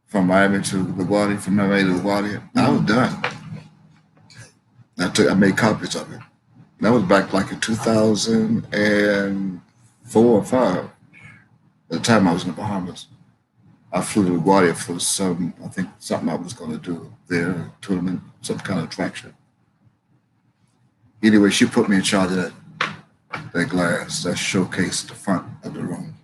from Miami to LaGuardia, from Miami to LaGuardia. I was done. I made copies of it. That was back like in 2004 or 5. At the time I was in the Bahamas. I flew to LaGuardia for something I was going to do there, a tournament, some kind of attraction. Anyway, she put me in charge of that glass, that showcase at the front of the room.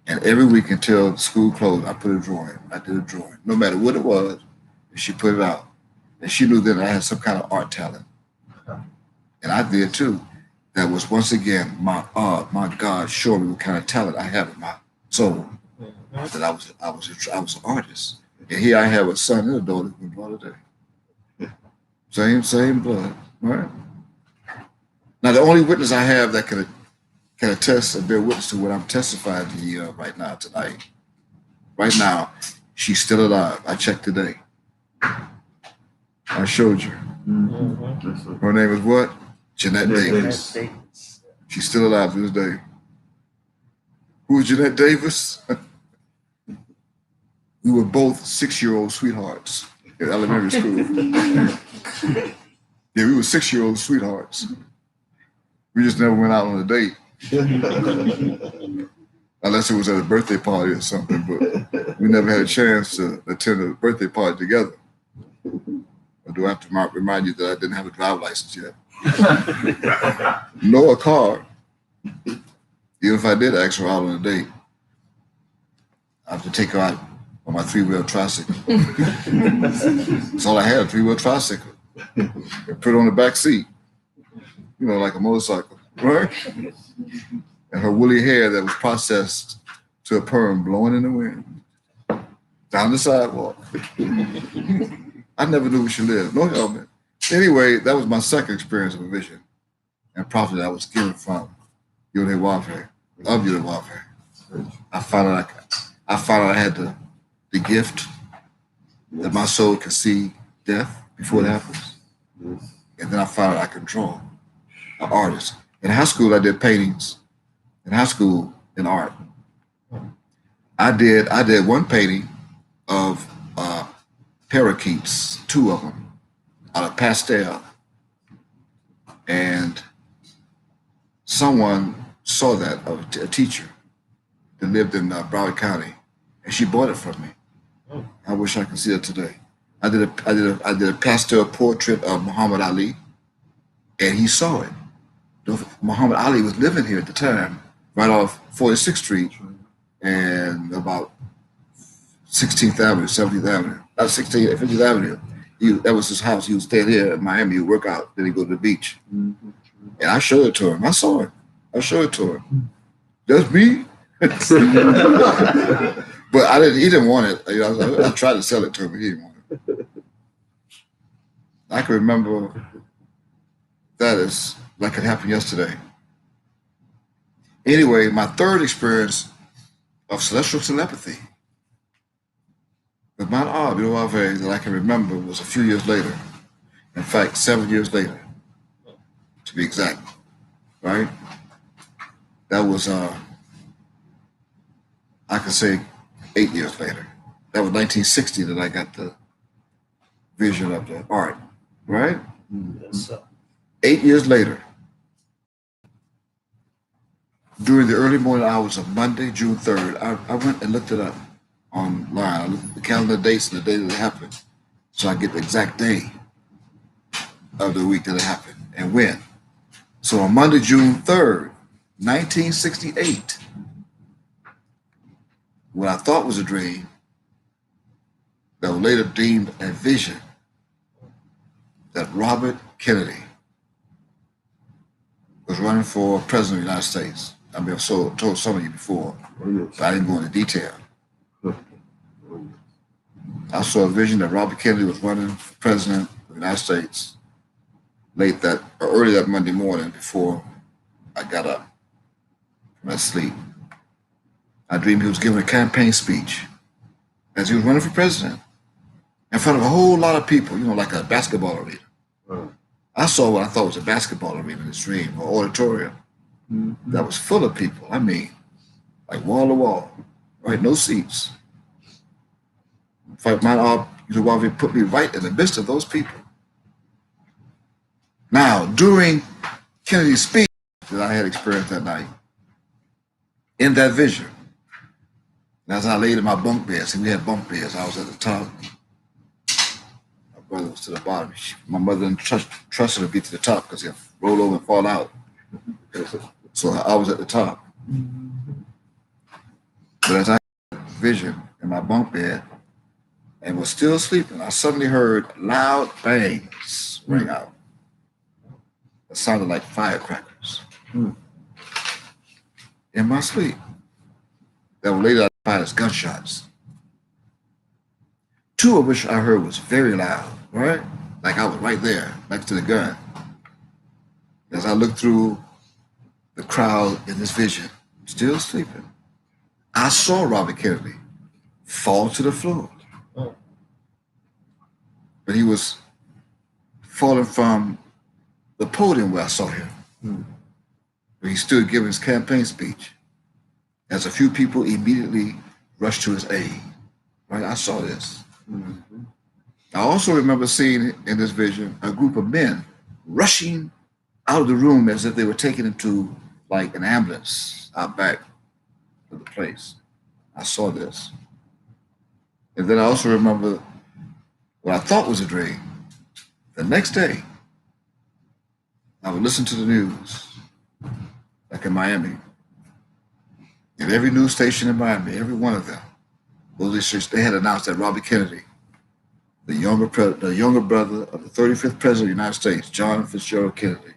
And every week until school closed, I put a drawing. I did a drawing, no matter what it was. And she put it out. And she knew that I had some kind of art talent. And I did too. That was once again my God showing me what kind of talent I have in my soul. that I was an artist. And here I have a son and a daughter who brought it there. Same blood, right? Now the only witness I have that can attest and bear witness to what I'm testifying to you right now tonight. Right now, she's still alive. I checked today. I showed you. Yes, sir. Her name is what? Jeanette Jeanette Davis. She's still alive to this day. Who is Jeanette Davis? We were both 6-year-old sweethearts in elementary school. Yeah, we were 6-year-old sweethearts. We just never went out on a date. Unless it was at a birthday party or something, but we never had a chance to attend a birthday party together. Or do I have to remind you that I didn't have a driver's license yet? Nor a car. Even if I did ask her out on a date, I have to take her out on my 3-wheel tricycle. That's all I had, a 3-wheel tricycle. And put it on the back seat, you know, like a motorcycle, right? And her woolly hair that was processed to a perm blowing in the wind down the sidewalk. I never knew where she lived, no helmet. Anyway, that was my second experience of a vision and prophecy I was given from Yodhe Wavre, of Yodhe Wavre. I found out I had the gift that my soul can see death before it happens. And then I found out I could draw, an artist. In high school, I did paintings. In high school, in art. I did one painting of parakeets, 2 of them, out of pastel. And someone saw that, a teacher that lived in Broward County, and she bought it from me. I wish I could see it today. I did a pastel portrait of Muhammad Ali, and he saw it. Muhammad Ali was living here at the time, right off 46th Street and about 16th Avenue, 17th Avenue, not 16th, 50th Avenue. That was his house. He would stay here in Miami. He would work out, then he'd go to the beach. And I showed it to him. I saw it. I showed it to him. Just me? But he didn't want it. You know, I tried to sell it to him, but he didn't want it. I can remember that as like it happened yesterday. Anyway, my third experience of celestial telepathy with Mount Ob, that I can remember, was a few years later. In fact, 7 years later, to be exact, right? That was, I could say 8 years later. That was 1960 that I got the vision of the art, right? Yes, sir. 8 years later, during the early morning hours of Monday, June 3rd, I went and looked it up online. I looked at the calendar dates and the day that it happened, so I get the exact day of the week that it happened and when. So on Monday, June 3rd, 1968, what I thought was a dream that was later deemed a vision, that Robert Kennedy was running for president of the United States. I mean, I've told some of you before, but I didn't go into detail. I saw a vision that Robert Kennedy was running for president of the United States early that Monday morning before I got up from that sleep. I dreamed he was giving a campaign speech as he was running for president in front of a whole lot of people, like a basketball arena. I saw what I thought was a basketball arena in this dream, or auditorium, that was full of people. I mean, like wall to wall, right? No seats. In fact, Mount Ob put me right in the midst of those people. Now, during Kennedy's speech that I had experienced that night, in that vision, and as I laid in my bunk bed, see, we had bunk beds. I was at the top. My brother was to the bottom. My mother didn't trust her to be to the top because he'd roll over and fall out. So I was at the top. But as I had a vision in my bunk bed and was still sleeping, I suddenly heard loud bangs ring out. It sounded like firecrackers in my sleep. That was later fired as gunshots. Two of which I heard was very loud, right? Like I was right there next to the gun. As I looked through the crowd in this vision, still sleeping, I saw Robert Kennedy fall to the floor. But he was falling from the podium where I saw him. Where he stood giving his campaign speech. As a few people immediately rushed to his aid. Right? I saw this. I also remember seeing in this vision a group of men rushing out of the room as if they were taken into like an ambulance out back of the place. I saw this. And then I also remember what I thought was a dream. The next day, I would listen to the news, like in Miami. And every news station in Miami, every one of them, they had announced that Robert Kennedy, the younger brother of the 35th president of the United States, John Fitzgerald Kennedy,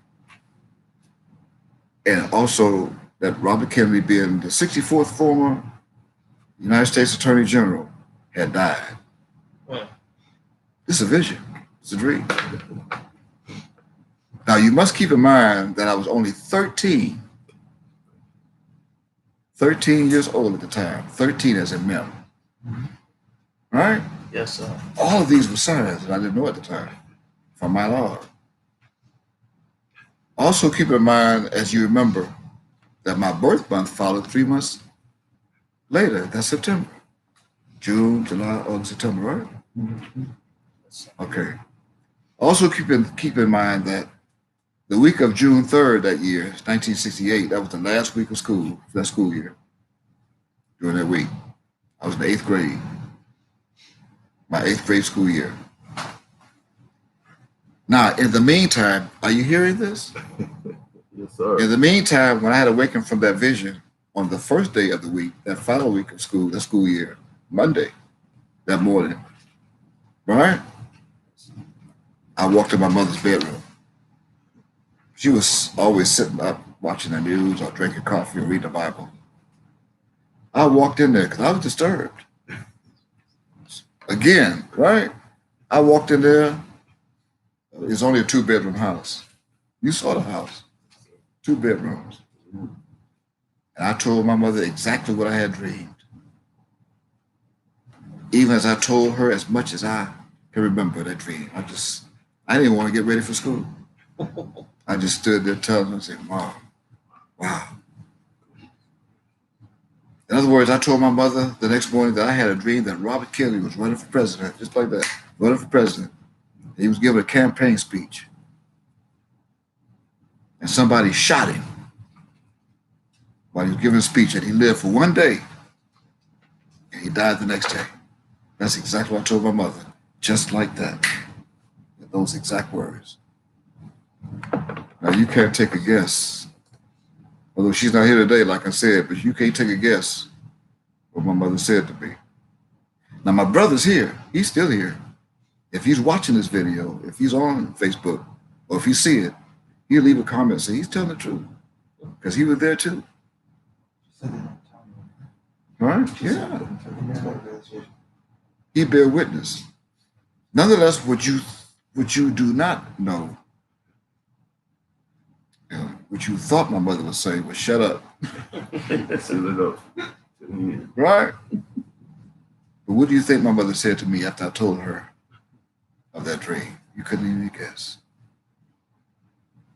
and also that Robert Kennedy, being the 64th former United States Attorney General, had died. It's a vision. It's a dream. Now, you must keep in mind that I was only 13 years old at the time, 13 as in mem. Right? Yes, sir. All of these were signs that I didn't know at the time from my Lord. Also keep in mind, as you remember, that my birth month followed 3 months later. That's September. June, July, August, September, right? Okay. Also keep in mind that the week of June 3rd that year, 1968, that was the last week of school, that school year. During that week, I was in the 8th grade, my 8th grade school year. Now, in the meantime, are you hearing this? Yes, sir. In the meantime, when I had awakened from that vision on the first day of the week, that final week of school, that school year, Monday, that morning, right? I walked in my mother's bedroom. She was always sitting up watching the news or drinking coffee or reading the Bible. I walked in there because I was disturbed. Again, right? I walked in there. It's only a 2-bedroom house. You saw the house. 2 bedrooms. And I told my mother exactly what I had dreamed. Even as I told her as much as I can remember that dream. I didn't want to get ready for school. I just stood there telling her and said, Mom, wow. In other words, I told my mother the next morning that I had a dream that Robert Kennedy was running for president, just like that, running for president. He was giving a campaign speech. And somebody shot him while he was giving a speech, and he lived for 1 day, and he died the next day. That's exactly what I told my mother, just like that, with those exact words. Now, you can't take a guess, although she's not here today, like I said, but you can't take a guess what my mother said to me. Now, my brother's here. He's still here. If he's watching this video, if he's on Facebook, or if he see it, he'll leave a comment and say he's telling the truth, because he was there too. Right? Yeah. He bear witness. Nonetheless, what you do not know, what you thought my mother was saying was shut up. Seal it up. Right? But what do you think my mother said to me after I told her of that dream? You couldn't even guess.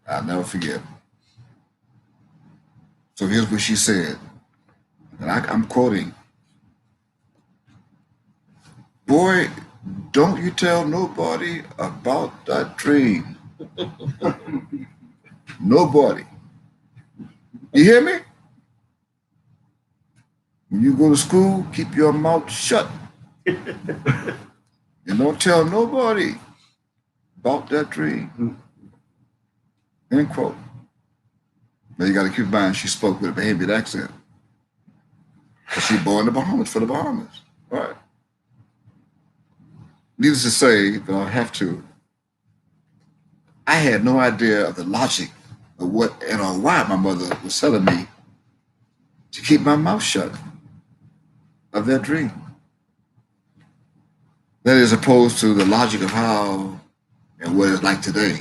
I'll never forget. So here's what she said. And I'm quoting. Boy, don't you tell nobody about that dream. Nobody. You hear me? When you go to school, keep your mouth shut. And don't tell nobody about that dream. End quote. Now you got to keep in mind she spoke with a Bahamian accent. Because she born in the Bahamas for the Bahamas. Right. Needless to say, but I have to, I had no idea of the logic of what and or why my mother was telling me to keep my mouth shut. of their dream. That is opposed to the logic of how and what it's like today.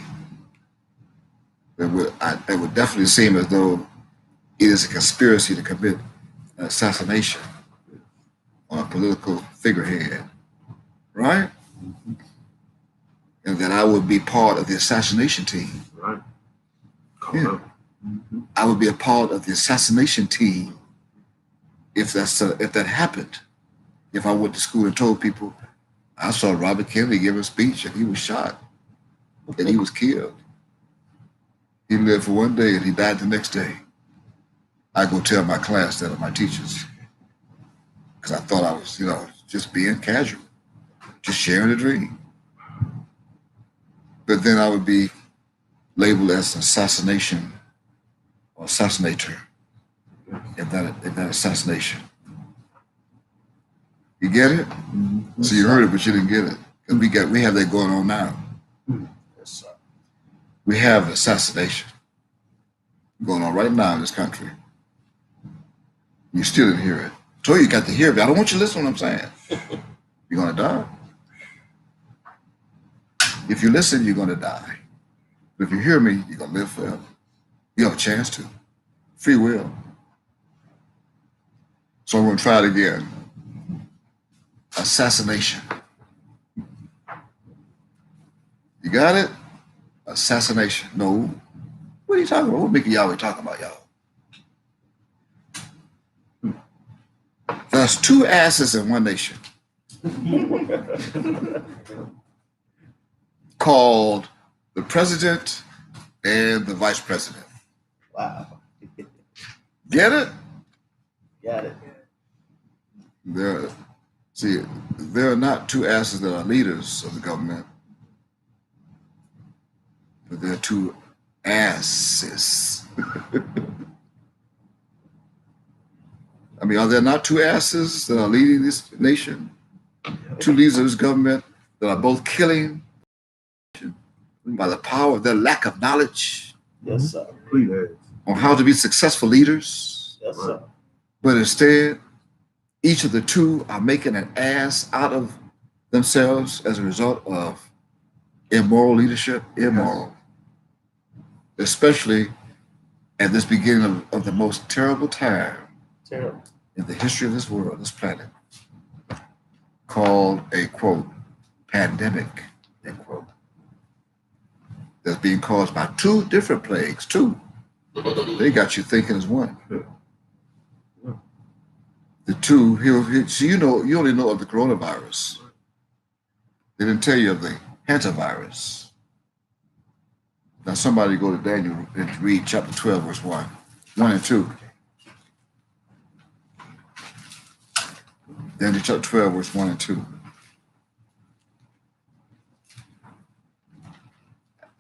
It would definitely seem as though it is a conspiracy to commit an assassination on a political figurehead, right? And that I would be part of the assassination team. Right. Yeah. I would be a part of the assassination team if that happened. If I went to school and told people I saw Robert Kennedy give a speech and he was shot and he was killed. He lived for one day and he died the next day. I go tell my class that, or my teachers, because I thought I was, just being casual, just sharing a dream. But then I would be labeled as an assassination or assassinator in that assassination. You get it? So you heard it, but you didn't get it. Because we have that going on now. Yes, sir. We have assassination going on right now in this country. You still didn't hear it. I told you got to hear it, but I don't want you to listen to what I'm saying. You're gonna die. If you listen, you're gonna die. But if you hear me, you're gonna live forever. You have a chance to. Free will. So I'm gonna try it again. Assassination. You got it? Assassination. No. What are you talking about? What Mickey Yahweh talking about, y'all? There's two asses in one nation called the president and the vice president. Wow. Get it? Got it. There are not two asses that are leaders of the government, but there are two asses. I mean, are there not two asses that are leading this nation? Two leaders of this government that are both killing by the power of their lack of knowledge Yes, sir. on how to be successful leaders. Yes, sir. But instead, each of the two are making an ass out of themselves as a result of immoral leadership. Immoral. Especially at this beginning of the most terrible time Terrible. in the history of this world, this planet, called a, quote, pandemic, end quote, that's being caused by two different plagues, two. They got you thinking as one. The two, so you only know of the coronavirus. They didn't tell you of the hantavirus. Now somebody go to Daniel and read chapter 12, verse 1 and 2. Daniel chapter 12, verse 1 and 2.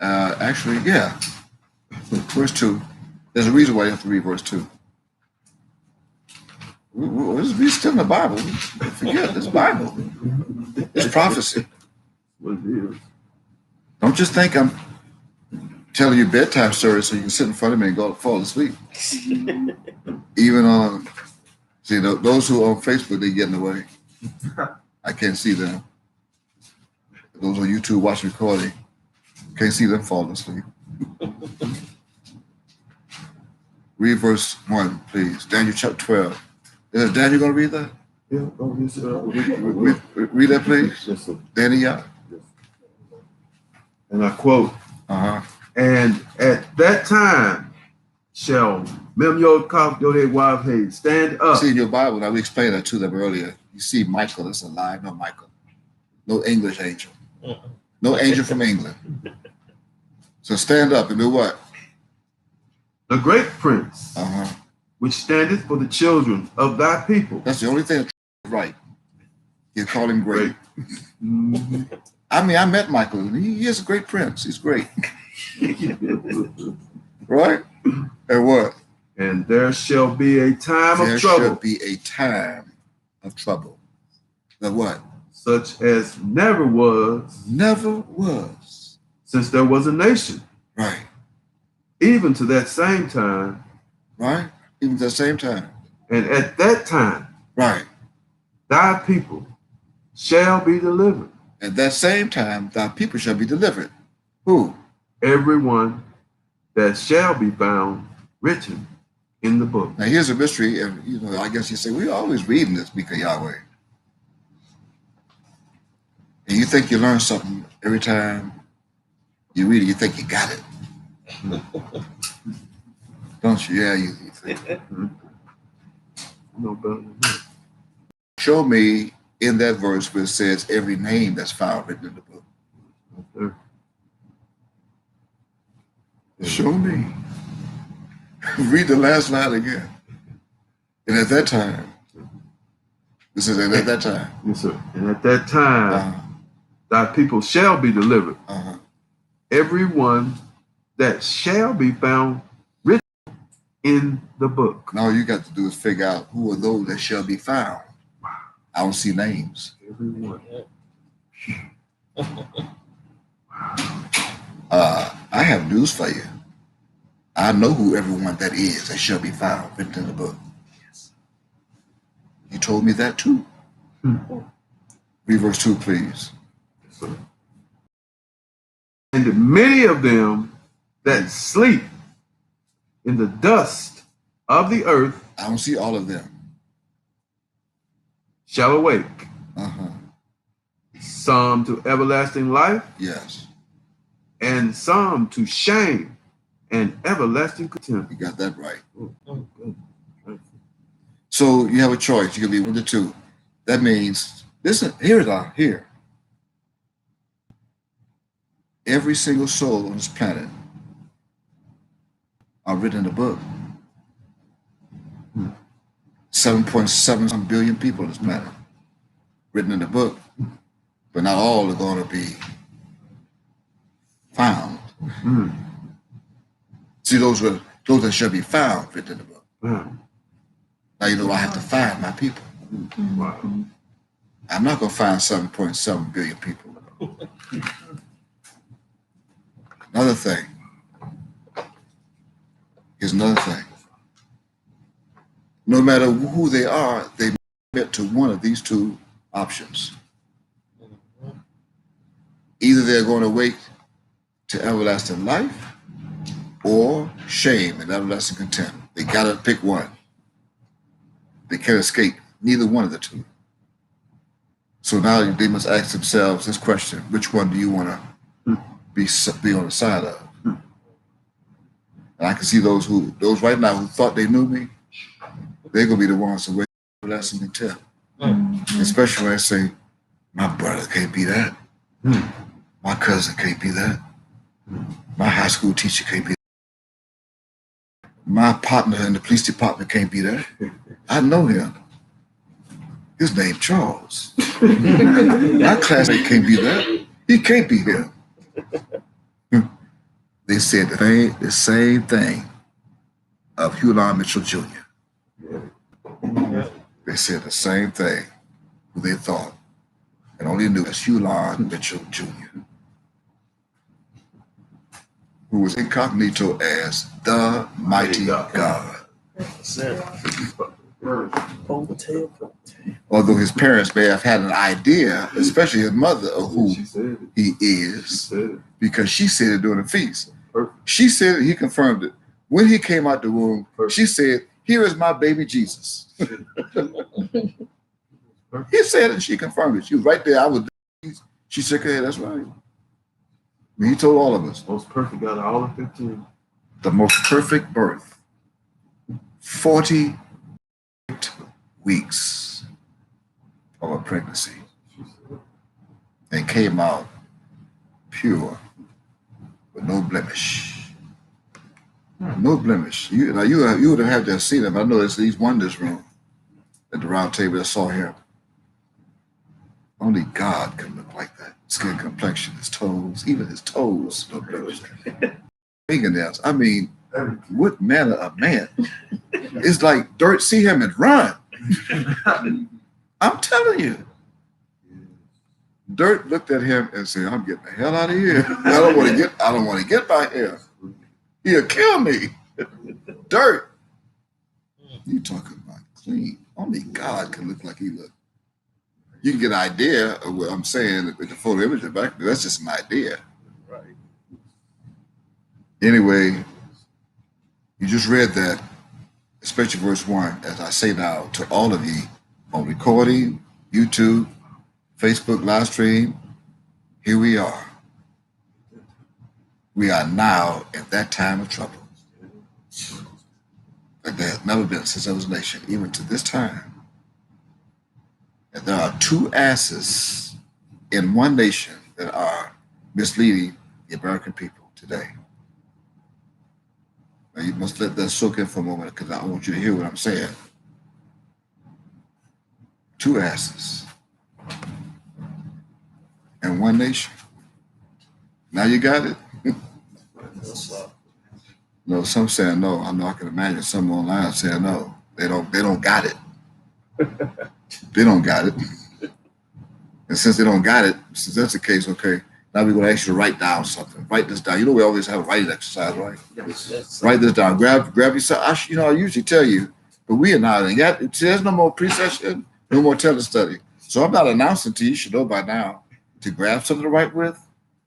Actually, yeah. Verse 2. There's a reason why you have to read verse 2. We're still in the Bible. Forget this Bible. It's prophecy. What it is. Don't just think I'm telling you bedtime stories so you can sit in front of me and go fall asleep. Even on, those who are on Facebook, they get in the way. I can't see them. Those on YouTube watching recording, can't see them falling asleep. Read verse 1, please. Daniel chapter 12. Is Daniel going to read that? Yeah, oh, yes, sir. Read that, please. Yes, sir. Daniel. And I quote, and at that time shall Memyod Yodewavhe stand up. See in your Bible, now we explained that to them earlier. You see Michael, that's a lie, no Michael. No English angel. No angel from England. So stand up and do what? The great prince, Uh-huh. which standeth for the children of thy people. That's the only thing that's right. You call him great. Mhm. I mean, I met Michael, and he is a great prince. He's great. Right? And what? And there shall be a time There of trouble, should be a time of trouble. The what? such as never was Never was. since there was a nation, Right. even to that same time. Right? Even at the same time. And at that time Right. thy people shall be delivered. At that same time, thy people shall be delivered. Who? Everyone that shall be found written in the book. Now here's a mystery, and I guess you say, we're always reading this Book of Yahweh. And you think you learn something every time you read it, you think you got it. Don't you? Yeah, you think. No better than that. Show me in that verse where it says every name that's found written in the book. There. Show me. Read the last line again. And at that time, this is at that time. Yes, sir. And at that time, thy people shall be delivered. Everyone that shall be found written in the book. And all you got to do is figure out who are those that shall be found. I don't see names. Everyone. I have news for you. I know who everyone that is that shall be found written in the book. You told me that too. Read verse 2, please. Yes, sir. And many of them that sleep in the dust of the earth I don't see all of them. shall awake, Uh-huh. some to everlasting life, Yes. and some to shame and everlasting contempt. You got that right. Oh, good. So you have a choice. You can be one of the two. That means, listen, here. Every single soul on this planet are written in the book. 7.7 billion people on this planet written in the book, but not all are going to be found. See, those that shall be found written in the book. Now you know I have to find my people. Wow. I'm not going to find 7.7 billion people. Another thing. Here's another thing. No matter who they are, they get to one of these two options. Either they're going to wake to everlasting life or shame and everlasting contempt. They got to pick one. They can't escape neither one of the two. So now they must ask themselves this question: which one do you want to be on the side of? And I can see those right now who thought they knew me, they're going to be the ones who wake up everlasting contempt. Especially when I say, my brother can't be that. My cousin can't be that. My high school teacher can't be that. My partner in the police department can't be that. I know him. His name Charles. My classmate can't be that. He can't be him. They said the same thing of Hulan Mitchell Jr. They said the same thing who they thought and only knew as Hulan Mitchell Jr., who was incognito as the mighty God. Although his parents may have had an idea, especially his mother, of who he is, because she said it during the feast. She said it, he confirmed it. When he came out the womb, she said, "Here is my baby Jesus." He said it, she confirmed it. She was right there. I was. She shook her head. That's right. I mean, he told all of us. Most perfect out of all of 15. The most perfect birth. 40 weeks of a pregnancy. And came out pure with no blemish. No blemish. You would have had to have seen him. I know he's one in this room at the round table that saw him. Only God can look like that. Skin complexion, his toes, even his toes, no blemish. Fingernails. I mean, what manner of man? It's like dirt, see him and run. I'm telling you. Dirt looked at him and said, "I'm getting the hell out of here. I don't want to get by him. He'll kill me." Dirt. You talking about clean. Only God can look like he looked. You can get an idea of what I'm saying with the photo image back, but that's just an idea. Right. Anyway, you just read that, especially verse 1, as I say now to all of you on recording, YouTube, Facebook live stream, here we are. We are now at that time of trouble. Like there has never been since there was a nation, even to this time. And there are two asses in one nation that are misleading the American people today. Now you must let that soak in for a moment because I want you to hear what I'm saying. Two asses in one nation. Now you got it? No, some saying no. I know I can imagine some online saying no. They don't got it. They don't got it. And since they don't got it, since that's the case, okay, now we're going to ask you to write down something. Write this down. You know we always have a writing exercise, right? Yes. Write this down. Grab yourself. I usually tell you, but we are now. There's no more pre-session, no more telling-study. So I'm not announcing to you. You should know by now to grab something to write with,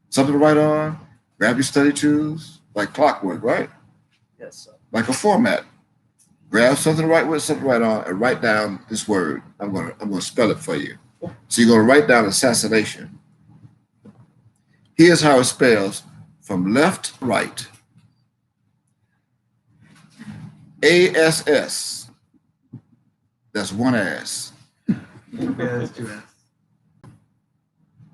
something to write on. Grab your study tools, like clockwork, right? Yes, sir. Like a format. Grab something to write with, something to write on, and write down this word. I'm gonna spell it for you. So you're gonna write down assassination. Here's how it spells from left to right. ASS. That's one ass.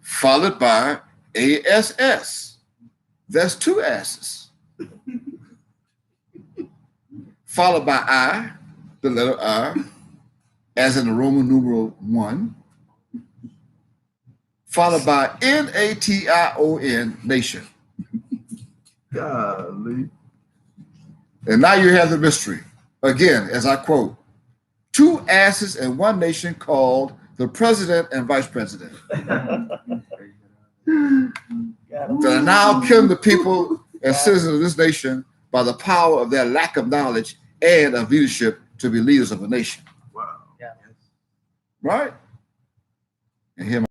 Followed by ASS. That's two asses. Followed by I, the letter I, as in the Roman numeral 1. Followed by Nation, nation. Golly. And now you have the mystery. Again, as I quote, two asses in one nation called the president and vice president. That are now killing the people and citizens of this nation by the power of their lack of knowledge and of leadership to be leaders of a nation. Wow. Yeah. Right? And here,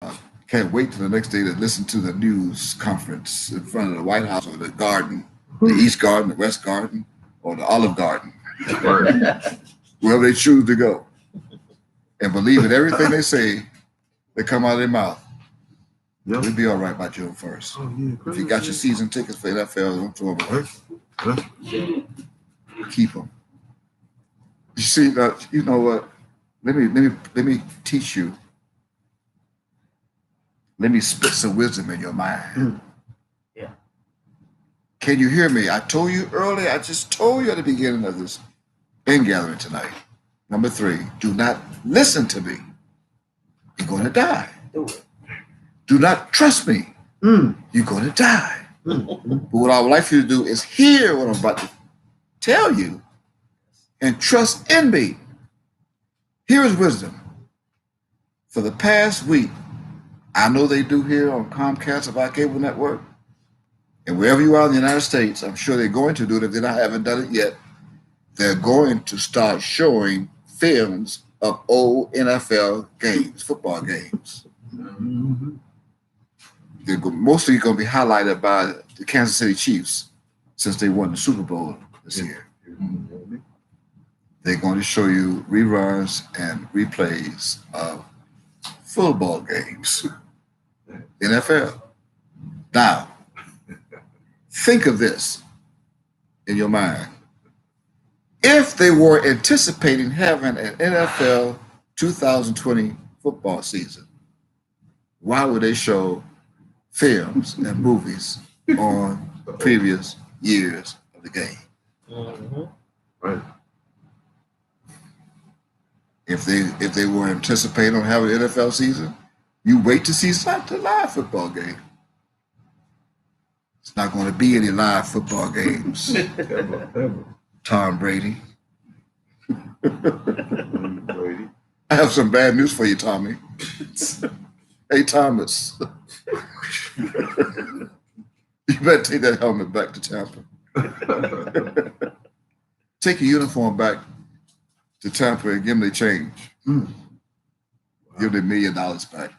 I can't wait till the next day to listen to the news conference in front of the White House or the garden, the East Garden, the West Garden, or the Olive Garden, wherever they choose to go, and believe in everything they say that come out of their mouth. Yep. We'll be all right by June 1st. Oh, yeah, If you got your season tickets for NFL, don't throw them away. Keep them. You see, you know what? Let me teach you. Let me spit some wisdom in your mind. Yeah. Can you hear me? I told you earlier. I just told you at the beginning of this gathering tonight. Number 3, do not listen to me. You're going to die. Do it. Do not trust me. You're going to die. But what I would like for you to do is hear what I'm about to tell you and trust in me. Here is wisdom. For the past week, I know they do here on Comcast of our cable network, and wherever you are in the United States, I'm sure they're going to do it if they haven't done it yet. They're going to start showing films of old NFL games, football games. Mm-hmm. Mostly going to be highlighted by the Kansas City Chiefs since they won the Super Bowl this year. They're going to show you reruns and replays of football games, NFL. Now, think of this in your mind. If they were anticipating having an NFL 2020 football season, why would they show films and movies on previous years of the game? Mm-hmm. Right. If they were anticipating on having an NFL season, you wait to see the live football game. It's not going to be any live football games. Ever. Tom Brady. Brady. I have some bad news for you, Tommy. Hey, Thomas. You better take that helmet back to Tampa. Take your uniform back to Tampa and give them their change. Give the $1 million back.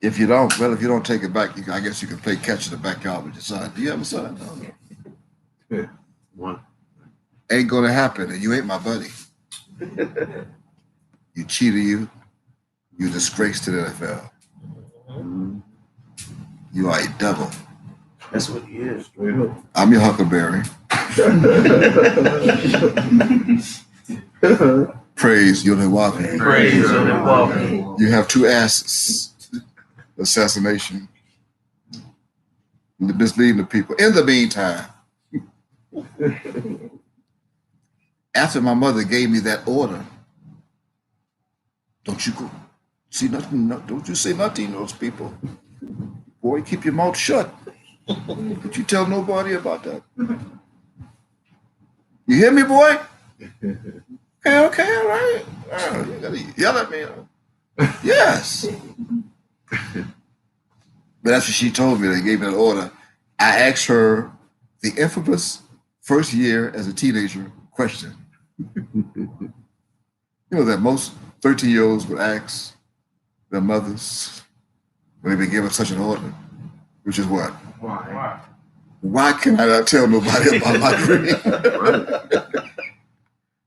If you don't, well, if you don't take it back, I guess you can play catch in the backyard with your son. Do you have a son? No. Yeah. One. Ain't gonna happen, and you ain't my buddy. You cheated, you disgrace to the NFL. You are a devil. That's what he is. I'm your huckleberry. Praise Yodewavi. Praise Yodewavi. You have 2 asses. Assassination. Misleading the people. In the meantime, after my mother gave me that order, don't you go see nothing, don't you say nothing to those people. Boy, keep your mouth shut. Don't you tell nobody about that. You hear me, boy? Okay, all right. You gotta yell at me. Yes. But after she told me, they gave me an order, I asked her the infamous first year as a teenager question. You know that most 13-year-olds would ask their mothers when they've been given such an order, which is what? Why? Why can I not tell nobody about my dream?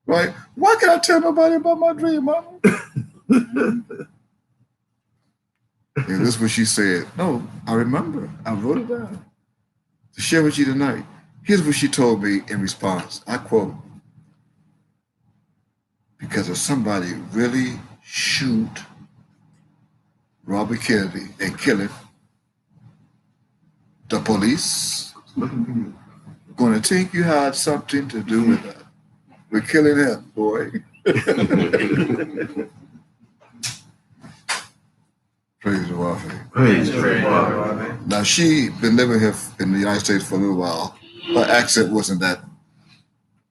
Right? Why can I tell nobody about my dream, Mama? And this is what she said. No, I remember. I wrote it down to share with you tonight. Here's what she told me in response. I quote, because if somebody really shoot Robert Kennedy and kill him, the police gonna think you had something to do with that. We're killing him, boy. Praise the Lord. Praise the Lord. Now she been living here in the United States for a little while. Her accent wasn't that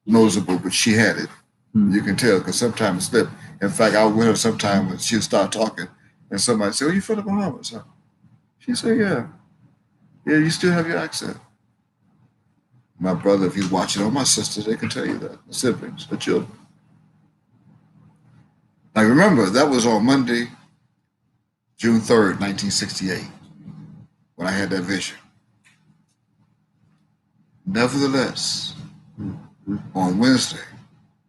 noticeable, but she had it. You can tell because sometimes it slipped. In fact, I was with her sometime when she'd start talking and somebody said, "Oh, you from the Bahamas, huh?" She said, "Yeah. Yeah, you still have your accent." My brother, if he's watching, or my sister, they can tell you that. The siblings, the children. Now remember, that was on Monday, June 3rd, 1968, when I had that vision. Nevertheless, on Wednesday,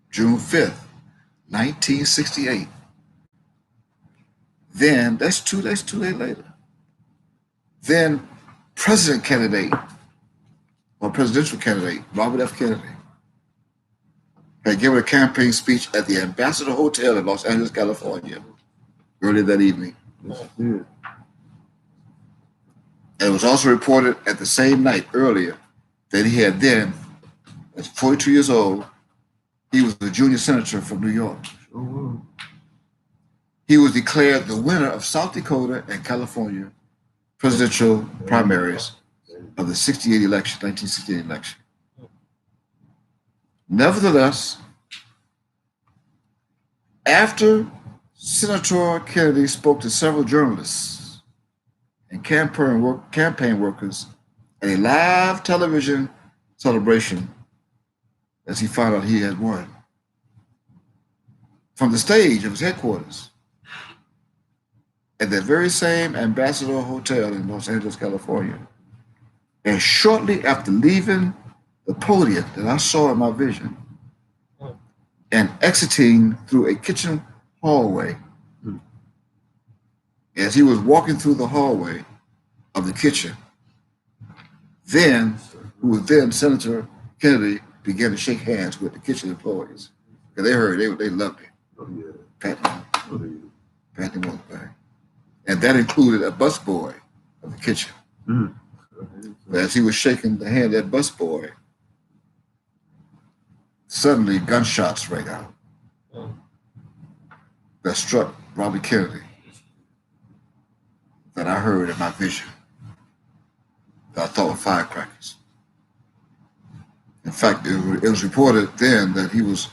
June 5th, 1968, then, that's 2 days later, then president candidate, or presidential candidate, Robert F. Kennedy, had given a campaign speech at the Ambassador Hotel in Los Angeles, California, earlier that evening. And it was also reported at the same night earlier that he had then, at 42 years old, he was a junior senator from New York. He was declared the winner of South Dakota and California presidential primaries of the 1968 election. Nevertheless, after Senator Kennedy spoke to several journalists and campaign workers at a live television celebration as he found out he had won, from the stage of his headquarters at that very same Ambassador Hotel in Los Angeles, California. And shortly after leaving the podium that I saw in my vision and exiting through a kitchen hallway, as he was walking through the hallway of the kitchen, then Senator Kennedy began to shake hands with the kitchen employees. Because they heard, they loved him. Pat him on the back. And that included a busboy of the kitchen. But as he was shaking the hand of that busboy, suddenly gunshots rang out that struck Robert Kennedy, that I heard in my vision, that I thought were firecrackers. In fact, it was reported then that he was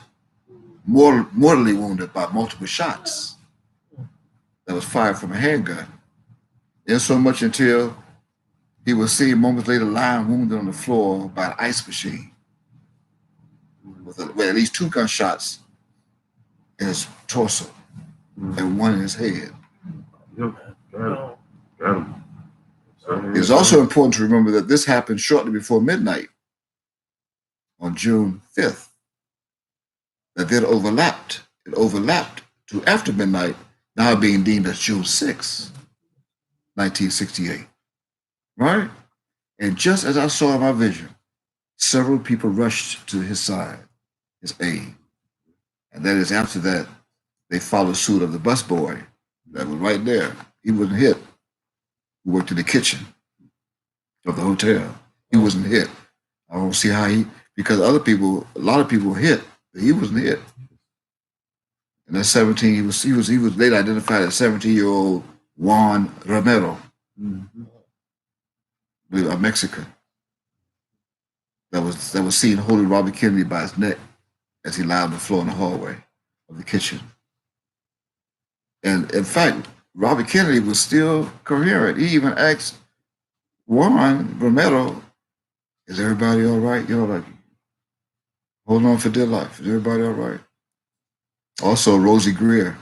mortally wounded by multiple shots that was fired from a handgun, insomuch until he was seen moments later lying wounded on the floor by an ice machine with at least 2 gunshots in his torso and one in his head. Yep. Got him. It's also important to remember that this happened shortly before midnight on June 5th. That then overlapped. It overlapped to after midnight, now being deemed as June 6th, 1968. Right? And just as I saw in my vision, several people rushed to his side, his aid. And that is after that, they followed suit of the busboy that was right there. He wasn't hit. He worked in the kitchen of the hotel. He wasn't hit. I don't see how because a lot of people were hit, but he wasn't hit. And at 17, he was later identified as 17-year-old Juan Romero, a Mexican that was seen holding Robert Kennedy by his neck as he lay on the floor in the hallway of the kitchen. And in fact, Robert Kennedy was still coherent. He even asked Juan Romero, "Is everybody all right?" You know, like, holding on for dear life. Is everybody all right? Also, Rosie Greer,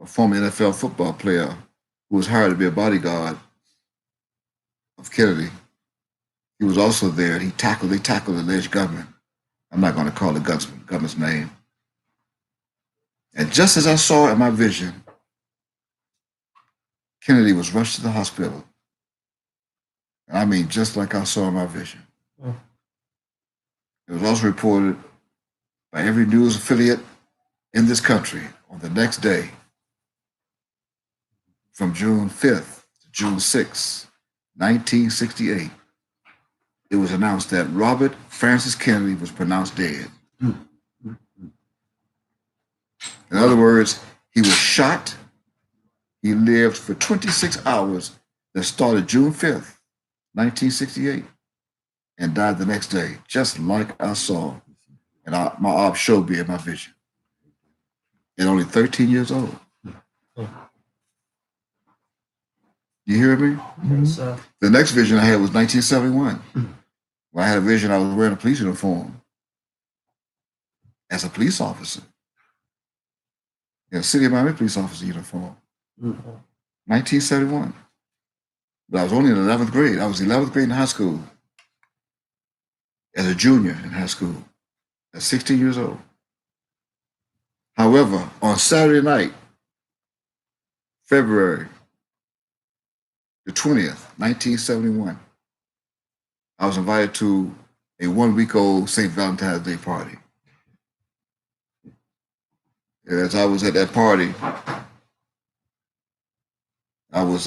a former NFL football player who was hired to be a bodyguard of Kennedy. He was also there. They tackled the alleged gunman. I'm not going to call the gunman's name. And just as I saw in my vision, Kennedy was rushed to the hospital. And I mean, just like I saw in my vision. It was also reported by every news affiliate in this country on the next day, from June 5th to June 6th, 1968, it was announced that Robert Francis Kennedy was pronounced dead. In other words, he was shot. He lived for 26 hours that started June 5th, 1968, and died the next day, just like I saw and my op showed me in my vision. At only 13 years old. You hear me? Yes, the next vision I had was 1971. When I had a vision, I was wearing a police uniform as a police officer. Yeah, City of Miami police officer uniform. 1971. But I was only in 11th grade. I was 11th grade in high school. As a junior in high school. At 16 years old. However, on Saturday night, February the 20th, 1971, I was invited to a 1-week-old St. Valentine's Day party. And as I was at that party, I was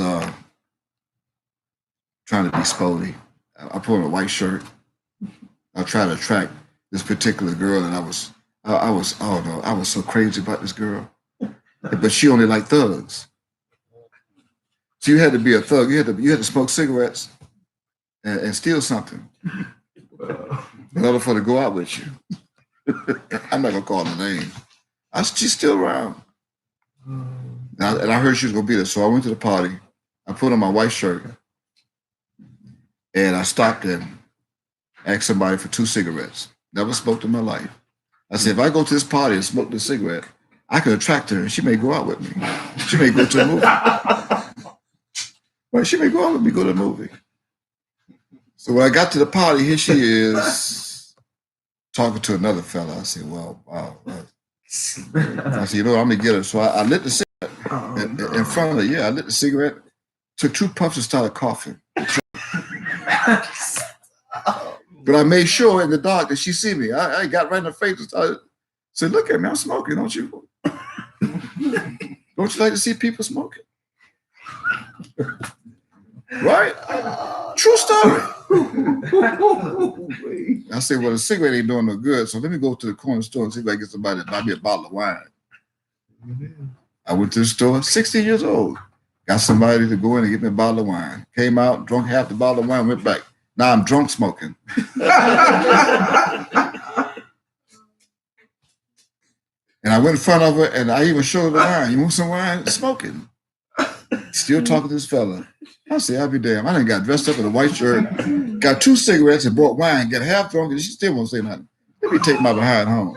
trying to be sporty. I put on a white shirt. I tried to attract this particular girl, and I was so crazy about this girl. But she only liked thugs. So you had to be a thug. You had to smoke cigarettes and steal something in order for her to go out with you. I'm not gonna call her name. She's still around. And I heard she was gonna be there, so I went to the party. I put on my white shirt, and I stopped and asked somebody for 2 cigarettes. Never smoked in my life. I said, if I go to this party and smoke this cigarette, I can attract her, and she may go out with me. She may go to a movie. Well, she may go out with me, go to a movie. So when I got to the party, here she is talking to another fella. I said, well, wow. I said, you know what, I'm going to get her. So I lit the cigarette in front of her. Yeah, I lit the cigarette, took 2 puffs and started coughing. But I made sure in the dark that she see me. I got right in her face and started, said, look at me, I'm smoking, don't you? Don't you like to see people smoking? Right? True story. I said, well, the cigarette ain't doing no good, so let me go to the corner store and see if I can get somebody to buy me a bottle of wine. I went to the store, 16 years old. Got somebody to go in and get me a bottle of wine. Came out, drunk half the bottle of wine, went back. Now I'm drunk smoking. And I went in front of her and I even showed her the wine. You want some wine? Smoking. Still talking to this fella. I said, I'll be damned. I done got dressed up in a white shirt, got 2 cigarettes and bought wine, got half drunk, and she still won't say nothing. Let me take my behind home.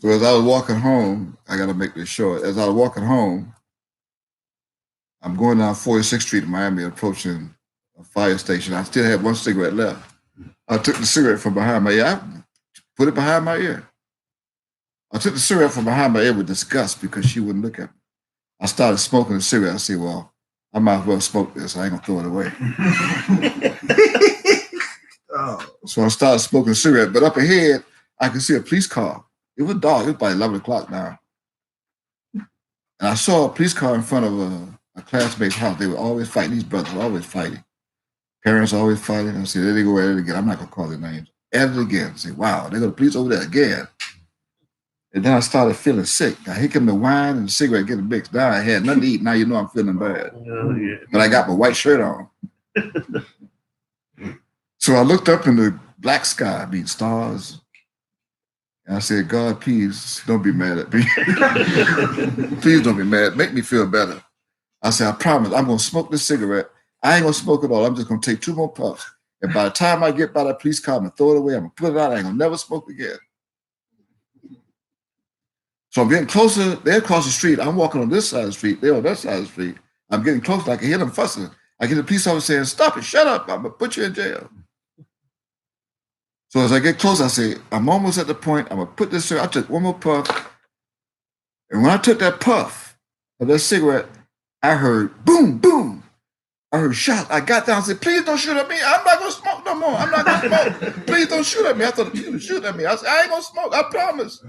So as I was walking home, I got to make this short. As I was walking home, I'm going down 46th Street in Miami, approaching a fire station. I still had one cigarette left. I took the cigarette from behind my ear. I put it behind my ear. I took the cigarette from behind my ear with disgust because she wouldn't look at me. I started smoking the cigarette. I said, well, I might as well smoke this. I ain't gonna throw it away. So I started smoking a cigarette, but up ahead, I could see a police car. It was dark. It was about 11 o'clock now. And I saw a police car in front of a classmate's house. They were always fighting. These brothers were always fighting. Parents always fighting. I said, there they go at it again. I'm not gonna call their names. At it again. I said, wow, they got the police over there again. And then I started feeling sick. Now, here come the wine and the cigarette getting mixed. Now I had nothing to eat. Now you know I'm feeling bad. Oh, yeah. But I got my white shirt on. So I looked up in the black sky, stars. And I said, God, please don't be mad at me. Please don't be mad. Make me feel better. I said, I promise I'm going to smoke this cigarette. I ain't going to smoke it all. I'm just going to take 2 more puffs. And by the time I get by that police car, I'm going to throw it away. I'm going to put it out. I ain't going to never smoke again. So I'm getting closer. They're across the street. I'm walking on this side of the street. They're on that side of the street. I'm getting closer. I can hear them fussing. I get the police officer saying, stop it, shut up. I'm going to put you in jail. So as I get close, I say, I'm almost at the point. I'm going to put this cigarette. I took 1 more puff. And when I took that puff of that cigarette, I heard boom, boom. I heard shots. I got down and said, please don't shoot at me. I'm not going to smoke no more. I'm not going to smoke. Please don't shoot at me. I thought the police would shoot at me. I said, I ain't going to smoke. I promise.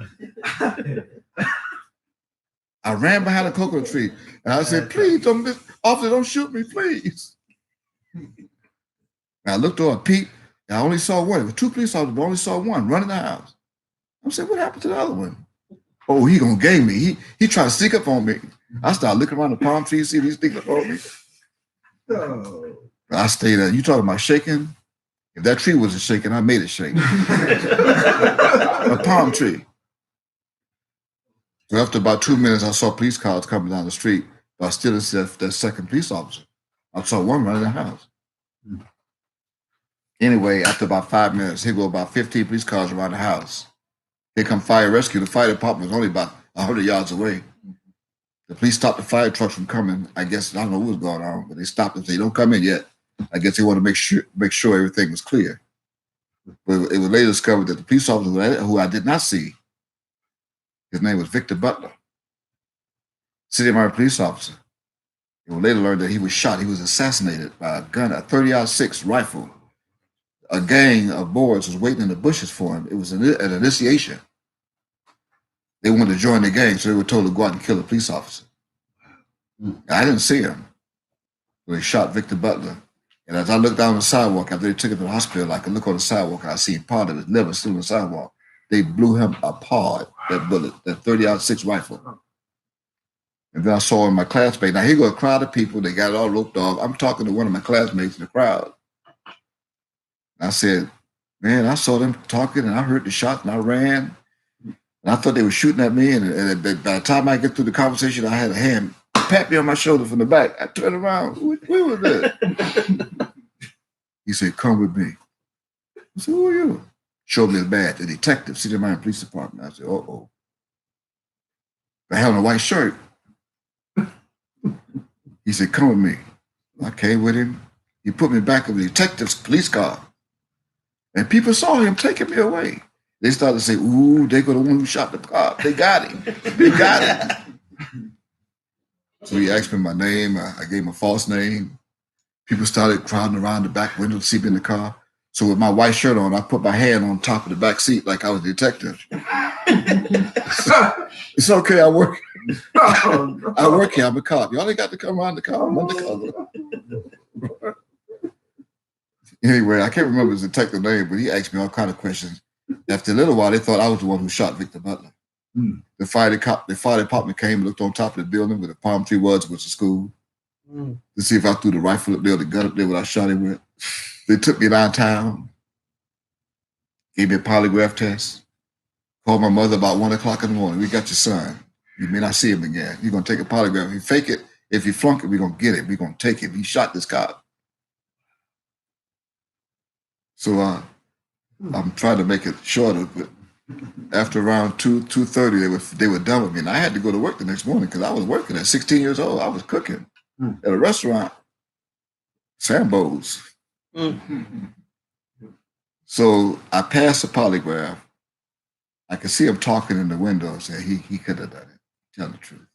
I ran behind a coconut tree and I said, please don't, officer, don't shoot me, please. And I looked over, peeped, and I only saw one. It was 2 police officers, but I only saw one running the house. I said, what happened to the other one? Oh, he gonna gang me. He tried to sneak up on me. I started looking around the palm trees, see if he's sneaking up on me. I stayed there. You talking about shaking? If that tree wasn't shaking, I made it shake. A palm tree. So after about 2 minutes, I saw police cars coming down the street, but I still didn't see that second police officer. I saw one running the house. Anyway, after about 5 minutes, here go about 15 police cars around the house. Here come fire rescue. The fire department was only about 100 yards away. The police stopped the fire trucks from coming. I guess, I don't know what was going on, but they stopped and said, don't come in yet. I guess they want to make sure everything was clear. But it was later discovered that the police officer who I did not see, his name was Victor Butler, City of Miami police officer. It was later learned that he was shot. He was assassinated by a gun, a 30-06 rifle. A gang of boys was waiting in the bushes for him. It was an initiation. They wanted to join the gang, so they were told to go out and kill a police officer. I didn't see him. So they shot Victor Butler. And as I looked down the sidewalk, after they took him to the hospital, I could look on the sidewalk and I see part of his liver still on the sidewalk. They blew him apart, that bullet, that 30-06 rifle. And then I saw my classmate. Now here go a crowd of people. They got it all roped off. I'm talking to one of my classmates in the crowd. I said, man, I saw them talking and I heard the shots and I ran. And I thought they were shooting at me. And by the time I get through the conversation, I had a hand pat me on my shoulder from the back. I turned around. Who was that? He said, come with me. I said, who are you? Showed me his badge, the detective, City of Miami Police Department. I said, uh-oh. I had on a white shirt. He said, come with me. I came with him. He put me back in the detective's police car. And people saw him taking me away. They started to say, ooh, they go the one who shot the cop. They got him. They got him. So he asked me my name. I gave him a false name. People started crowding around the back window to see me in the car. So with my white shirt on, I put my hand on top of the back seat like I was a detective. It's okay, I work. I work here, I'm a cop. Y'all ain't got to come around the car. I'm undercover. Anyway, I can't remember his detective name, but he asked me all kind of questions. After a little while, they thought I was the one who shot Victor Butler. The fire department came and looked on top of the building where the palm tree was the school, to see if I threw the rifle up there, the gun up there, what I shot him with. They took me downtown, gave me a polygraph test, called my mother about 1 o'clock in the morning. We got your son. You may not see him again. You're going to take a polygraph. If you fake it, if you flunk it, we're going to get it. We're going to take him. He shot this cop. So I'm trying to make it shorter, but After around 2:30, they were done with me, and I had to go to work the next morning because I was working at 16 years old. I was cooking at a restaurant, Sambo's. So I passed the polygraph. I could see him talking in the window, saying he could have done it. Tell the truth.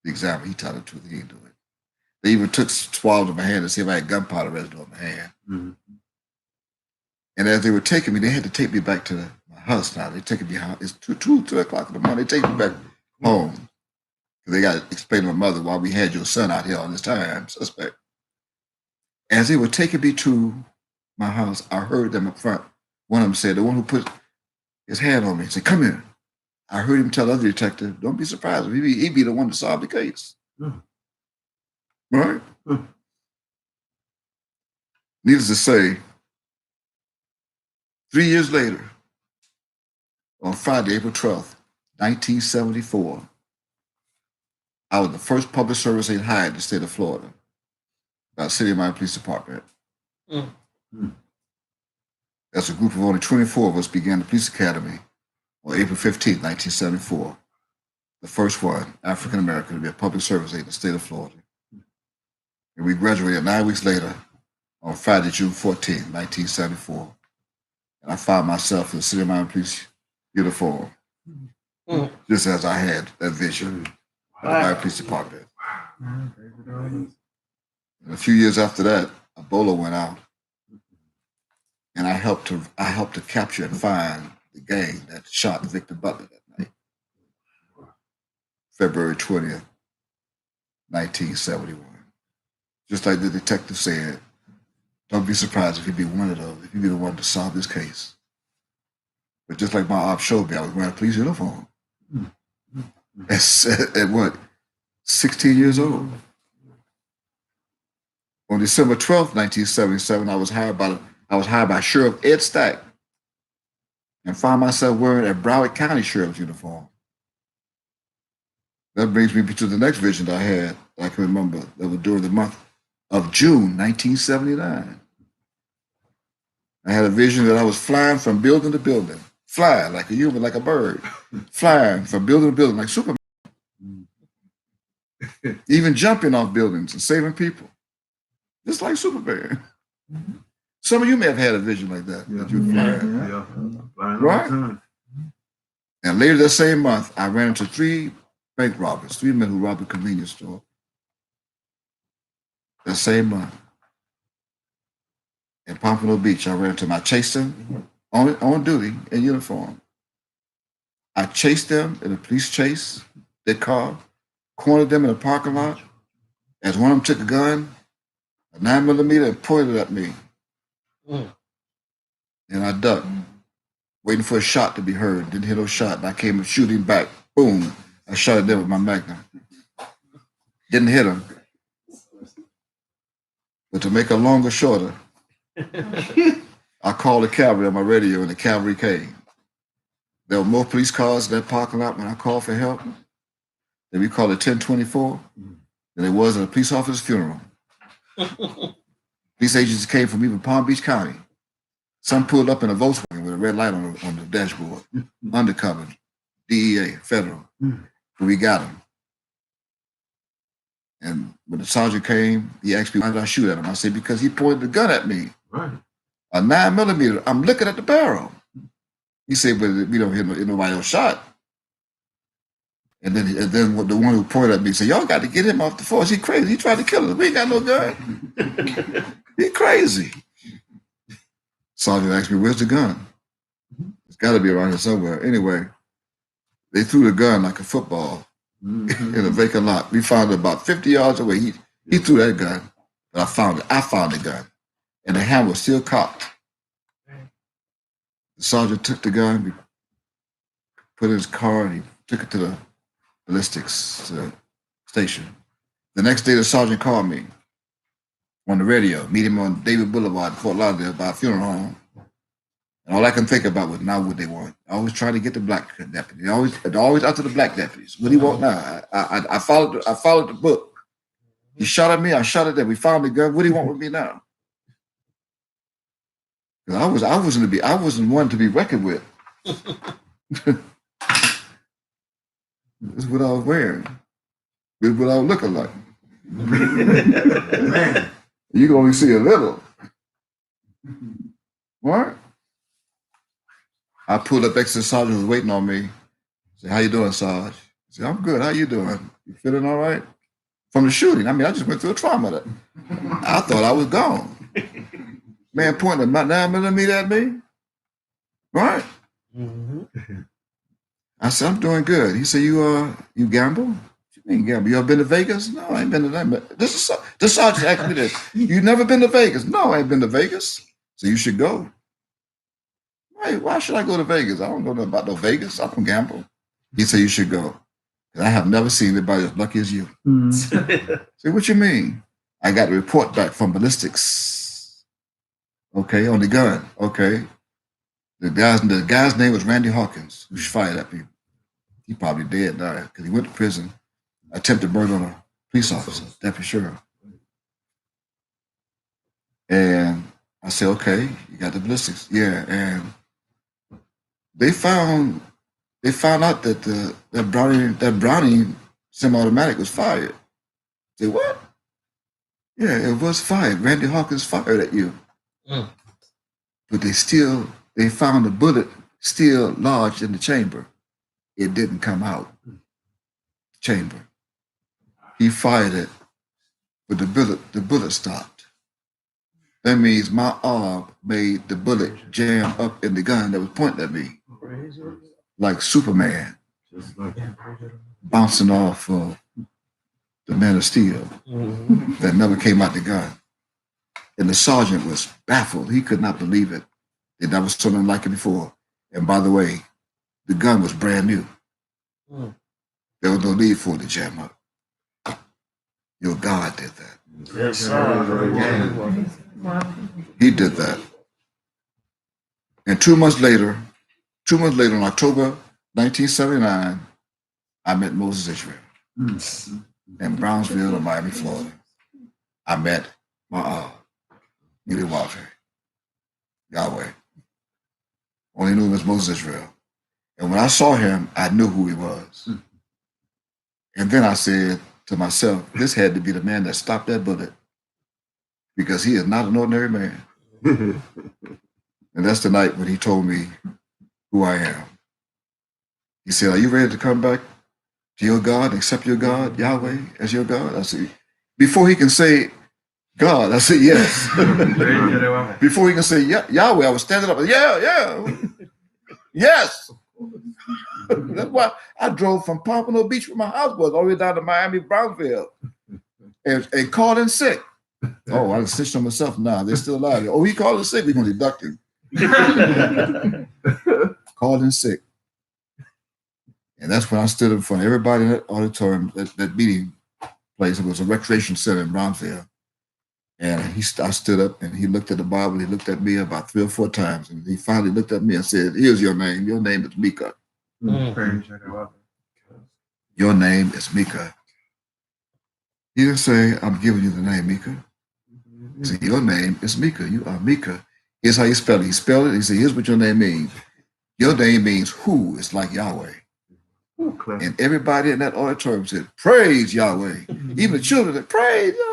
The examiner, he told the truth. He didn't do it. They even took swabs of my hand to see if I had gunpowder residue on my hand. And as they were taking me, they had to take me back to my house now. They're taking me home. It's 2 o'clock in the morning. They take me back home. They got to explain to my mother why we had your son out here all this time, suspect. As they were taking me to my house, I heard them up front. One of them said, the one who put his hand on me, said, come here. I heard him tell the other detective, don't be surprised. He'd be the one to solve the case. Right? Needless to say, 3 years later, on Friday, April 12th, 1974, I was the first public service aide hired in the state of Florida by the City of Miami Police Department. As a group of only 24 of us began the police academy on April 15th, 1974. The first one, African American, to be a public service aide in the state of Florida. And we graduated 9 weeks later on Friday, June 14th, 1974. And I found myself in the City of Miami Police uniform, just as I had that vision of the Miami Police Department. And a few years after that, Ebola went out, and I helped to capture and find the gang that shot Victor Butler that night, February 20th, 1971. Just like the detective said, don't be surprised if you be one of those, if you be the one to solve this case. But just like my op showed me, I was wearing a police uniform. At what, 16 years old? On December 12th, 1977, I was hired by Sheriff Ed Stack and found myself wearing a Broward County Sheriff's uniform. That brings me to the next vision that I had, that I can remember, that was during the month of June, 1979. I had a vision that I was flying from building to building, flying like a human, like a bird, flying from building to building like Superman, even jumping off buildings and saving people, just like Superman. Some of you may have had a vision like that. Yeah. That you were flying. Flying Right? all the time. And later that same month, I ran into 3 bank robbers, 3 men who robbed a convenience store. That same month. In Pompano Beach, I ran into them. I chased them on duty in uniform. I chased them in a police chase, their car, cornered them in a parking lot. As one of them took a gun, a 9mm, and pointed at me. And I ducked, waiting for a shot to be heard. Didn't hear no shot, and I came shooting back. Boom! I shot at them with my Magnum. Didn't hit them. But to make a longer shorter, I called the cavalry on my radio, and the cavalry came. There were more police cars in that parking lot when I called for help. Then we called it 1024, than it was at a police officer's funeral. Police agents came from even Palm Beach County. Some pulled up in a Volkswagen with a red light on the dashboard, undercover, DEA, federal. But we got him. And when the sergeant came, he asked me, why did I shoot at him? I said, because he pointed the gun at me. Right. A 9mm, I'm looking at the barrel. He said, but we don't hear nobody else shot. And then the one who pointed at me said, y'all got to get him off the force. He crazy. He tried to kill us. We ain't got no gun. He crazy. Sergeant asked me, where's the gun? It's got to be around here somewhere. Anyway, they threw the gun like a football in a vacant lot. We found it about 50 yards away. He threw that gun, but I found it. I found the gun, and the hammer was still cocked. The sergeant took the gun, we put it in his car, and he took it to the ballistics station. The next day, the sergeant called me on the radio, meet him on David Boulevard, Fort Lauderdale, by a funeral home. And all I can think about was not what they want. I always try to get the black deputy. Always after the black deputies. What do you want now? I followed the book. He shot at me. I shot at them. We found the gun. What do you want with me now? Because I wasn't one to be reckoned with. This is what I was wearing. This is what I was looking like. Man. You can only see a little. What? I pulled up next to the sergeant who was waiting on me. Said, "How you doing, Sarge?" I said, "I'm good. How you doing? You feeling all right?" From the shooting. I mean, I just went through a trauma. That I thought I was gone. Man pointed a 9mm at me. Right? I said, "I'm doing good." He said, You gamble?" "What you mean gamble? You ever been to Vegas?" "No, I ain't been to that." This sergeant asked me this. "You never been to Vegas?" "No, I ain't been to Vegas." "So you should go." Why should I go to Vegas? I don't know nothing about no Vegas. I don't gamble. He said, "You should go. I have never seen anybody as lucky as you." Say, "What you mean?" "I got a report back from ballistics. Okay, on the gun. Okay. The guy's name was Randy Hawkins, who fired at people. He probably dead now because he went to prison, attempted murder on a police officer, deputy sheriff." And I said, "Okay, you got the ballistics." "Yeah." And they found out that that Browning semi-automatic was fired. I said, "What?" "Yeah, it was fired. Randy Hawkins fired at you." But they found the bullet still lodged in the chamber. It didn't come out the chamber. He fired it, but the bullet stopped. That means my arm made the bullet jam up in the gun that was pointing at me, like Superman bouncing off of the Man of Steel that never came out the gun. And the sergeant was baffled. He could not believe it. They'd never saw nothing like it before. And by the way, the gun was brand new. There was no need for it to jam up. Your God did that. Yes, sir. He did that. And 2 months later, in October 1979, I met Moses Israel in Brownsville, in Miami, Florida. I met my Yahweh. Only knew him as Moses Israel. And when I saw him, I knew who he was. And then I said to myself, this had to be the man that stopped that bullet, because he is not an ordinary man. And that's the night when he told me who I am. He said, "Are you ready to come back to your God, accept your God, Yahweh, as your God?" I said, before he can say God, I said, yes. Before he can say Yahweh, I was standing up. Yeah. Yes. That's why I drove from Pompano Beach, where my house was, all the way down to Miami, Brownsville, and called in sick. Oh, I snitched on myself now. They're still alive. Oh, he called in sick. We're going to deduct him. Called in sick. And that's when I stood in front of everybody in that auditorium, that meeting place. It was a recreation center in Brownsville. And I stood up, and he looked at the Bible. He looked at me about 3 or 4 times. And he finally looked at me and said, "Here's your name. Your name is Mika. Your name is Mika." He didn't say, "I'm giving you the name Mika." He said, "Your name is Mika. You are Mika. Here's how you spell it." He spelled it. He said, "Here's what your name means. Your name means who is like Yahweh." And everybody in that auditorium said, "Praise Yahweh." Even the children said, "Praise Yahweh."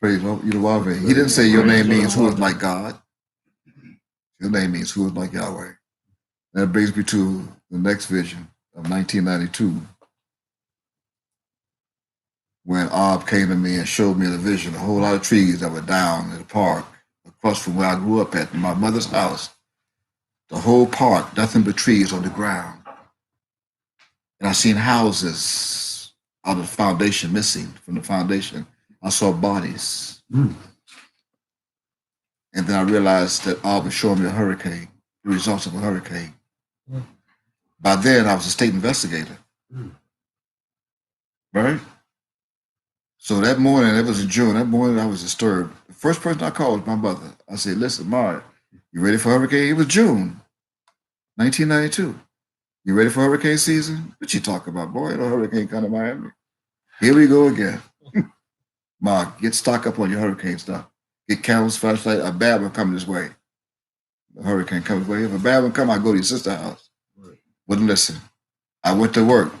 Praise Yahweh. He didn't say your name means who is like God. Your name means who is like Yahweh. That brings me to the next vision of 1992, when Ob came to me and showed me the vision, a whole lot of trees that were down in the park across from where I grew up at, my mother's house. The whole park, nothing but trees on the ground. And I seen houses out of the foundation, missing from the foundation. I saw bodies. And then I realized that Ob was showing me a hurricane, the results of a hurricane. By then, I was a state investigator. Right? So that morning, it was in June, that morning I was disturbed. The first person I called was my mother. I said, "Listen, Ma, you ready for hurricane?" It was June 1992. "You ready for hurricane season?" "What you talking about, boy? No hurricane coming to Miami." "Here we go again." "Ma, get stock up on your hurricane stuff. Get cameras, flashlight, a bad one coming this way." The hurricane comes away. If a bad one come, I go to your sister's house. Wouldn't listen. I went to work.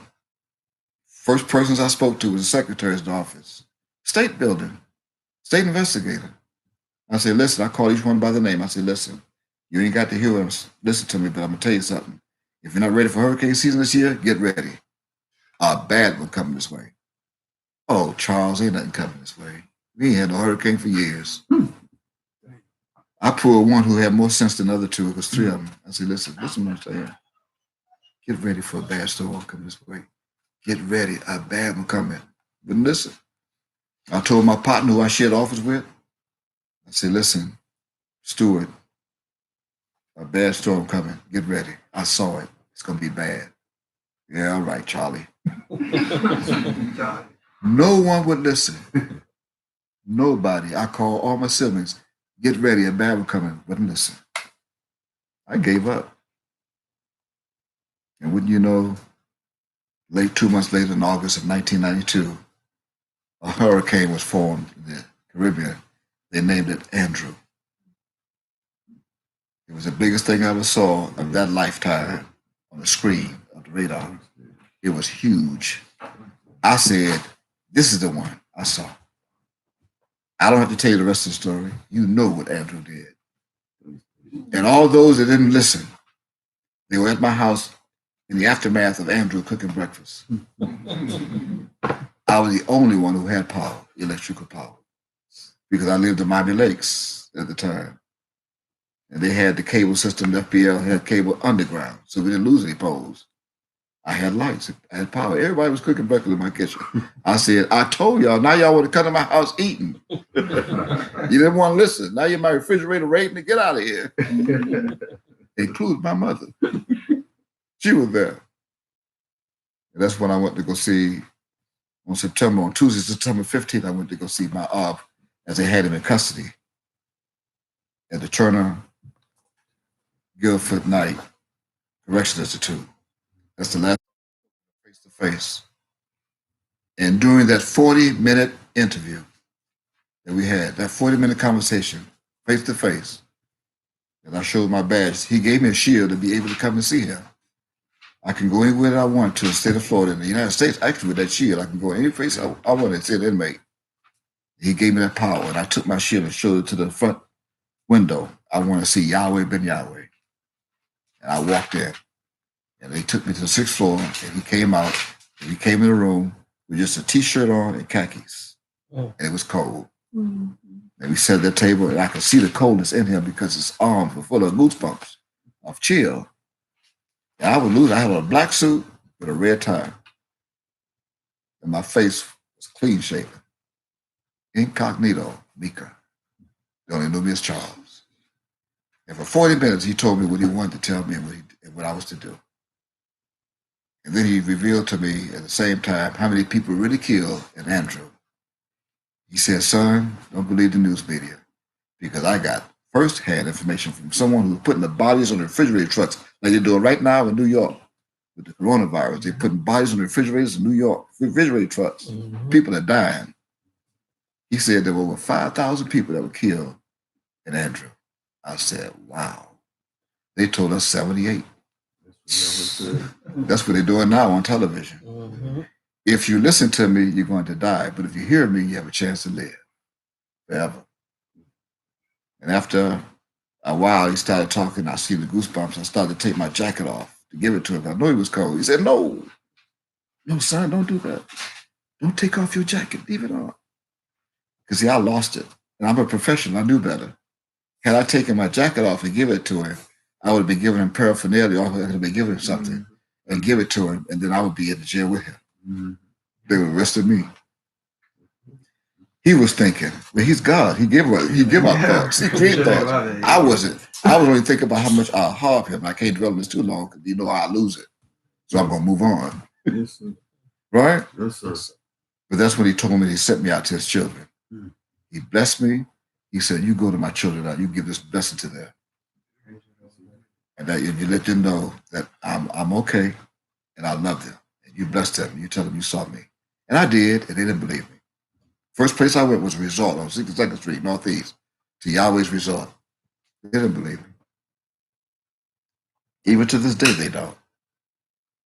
First persons I spoke to was the secretary's office. State building. State investigator. I said, listen, I call each one by the name. I said, listen, you ain't got to hear us. Listen to me, but I'm going to tell you something. If you're not ready for hurricane season this year, get ready. A bad one coming this way. Oh, Charles, ain't nothing coming this way. We ain't had no hurricane for years. I pulled one who had more sense than the other two. It was three of them. I said, listen what I'm saying. Get ready for a bad storm coming this way. Get ready. A bad one coming. Wouldn't listen. I told my partner who I shared office with, I said, listen, Stewart, a bad storm coming. Get ready. I saw it. It's going to be bad. Yeah, all right, Charlie. No one would listen. Nobody. I called all my siblings. Get ready. A bad one coming. Wouldn't listen. I gave up. And wouldn't you know, 2 months later in August of 1992, a hurricane was formed in the Caribbean. They named it Andrew. It was the biggest thing I ever saw of that lifetime on the screen of the radar. It was huge. I said, this is the one I saw. I don't have to tell you the rest of the story. You know what Andrew did. And all those that didn't listen, they were at my house in the aftermath of Andrew cooking breakfast. I was the only one who had power, electrical power, because I lived in Miami Lakes at the time. And they had the cable system, the FPL had cable underground, so we didn't lose any poles. I had lights, I had power. Everybody was cooking breakfast in my kitchen. I said, I told y'all, now y'all want to come to my house eating. You didn't want to listen. Now you're my refrigerator rating to get out of here. Include my mother. She was there. And that's when I went to go see, on Tuesday, September 15th, I went to go see my op as they had him in custody at the Turner Guilford Knight Correctional Institute. That's the last face-to-face. And during that 40-minute interview that we had, that 40-minute conversation, face-to-face, and I showed my badge, he gave me a shield to be able to come and see him. I can go anywhere that I want to the state of Florida. In the United States, actually, with that shield, I can go any place I want to see an inmate. He gave me that power, and I took my shield and showed it to the front window. I want to see Yahweh ben Yahweh. And I walked in, and they took me to the 6th floor, and he came out, and he came in the room with just a T-shirt on and khakis. And it was cold. And we sat at the table, and I could see the coldness in him because his arms were full of goosebumps, of chill. And I would lose. I had a black suit with a red tie. And my face was clean shaven. Incognito, Mika. They only knew me as Charles. And for 40 minutes, he told me what he wanted to tell me and what I was to do. And then he revealed to me at the same time how many people really killed in Andrew. He said, son, don't believe the news media, because I got first-hand information from someone who's putting the bodies on the refrigerator trucks like they're doing right now in New York with the coronavirus. They're putting bodies on the refrigerators in New York, refrigerator trucks. Mm-hmm. People are dying. He said there were over 5,000 people that were killed in Andrew. I said, wow. They told us 78. That's what they're doing now on television. Mm-hmm. If you listen to me, you're going to die. But if you hear me, you have a chance to live forever. And after a while, he started talking. I see the goosebumps. I started to take my jacket off to give it to him. I know he was cold. He said, no, son, don't do that. Don't take off your jacket. Leave it on. Because, see, I lost it. And I'm a professional. I knew better. Had I taken my jacket off and give it to him, I would have been giving him paraphernalia. I would have been giving him something and give it to him. And then I would be in the jail with him. Mm-hmm. They would arrest me. He was thinking, well, he's God. He give out thoughts. He create thoughts. I was only thinking about how much I'll harm him. I can't dwell on this too long because you know I'll lose it. So I'm going to move on. Yes, sir. Right? Yes, sir. But that's when he told me he sent me out to his children. Mm. He blessed me. He said, you go to my children now. You give this blessing to them. And that you let them know that I'm okay and I love them. And you bless them. And you tell them you saw me. And I did, and they didn't believe me. First place I went was a resort on 62nd Street, Northeast, to Yahweh's Resort. They didn't believe me. Even to this day, they don't.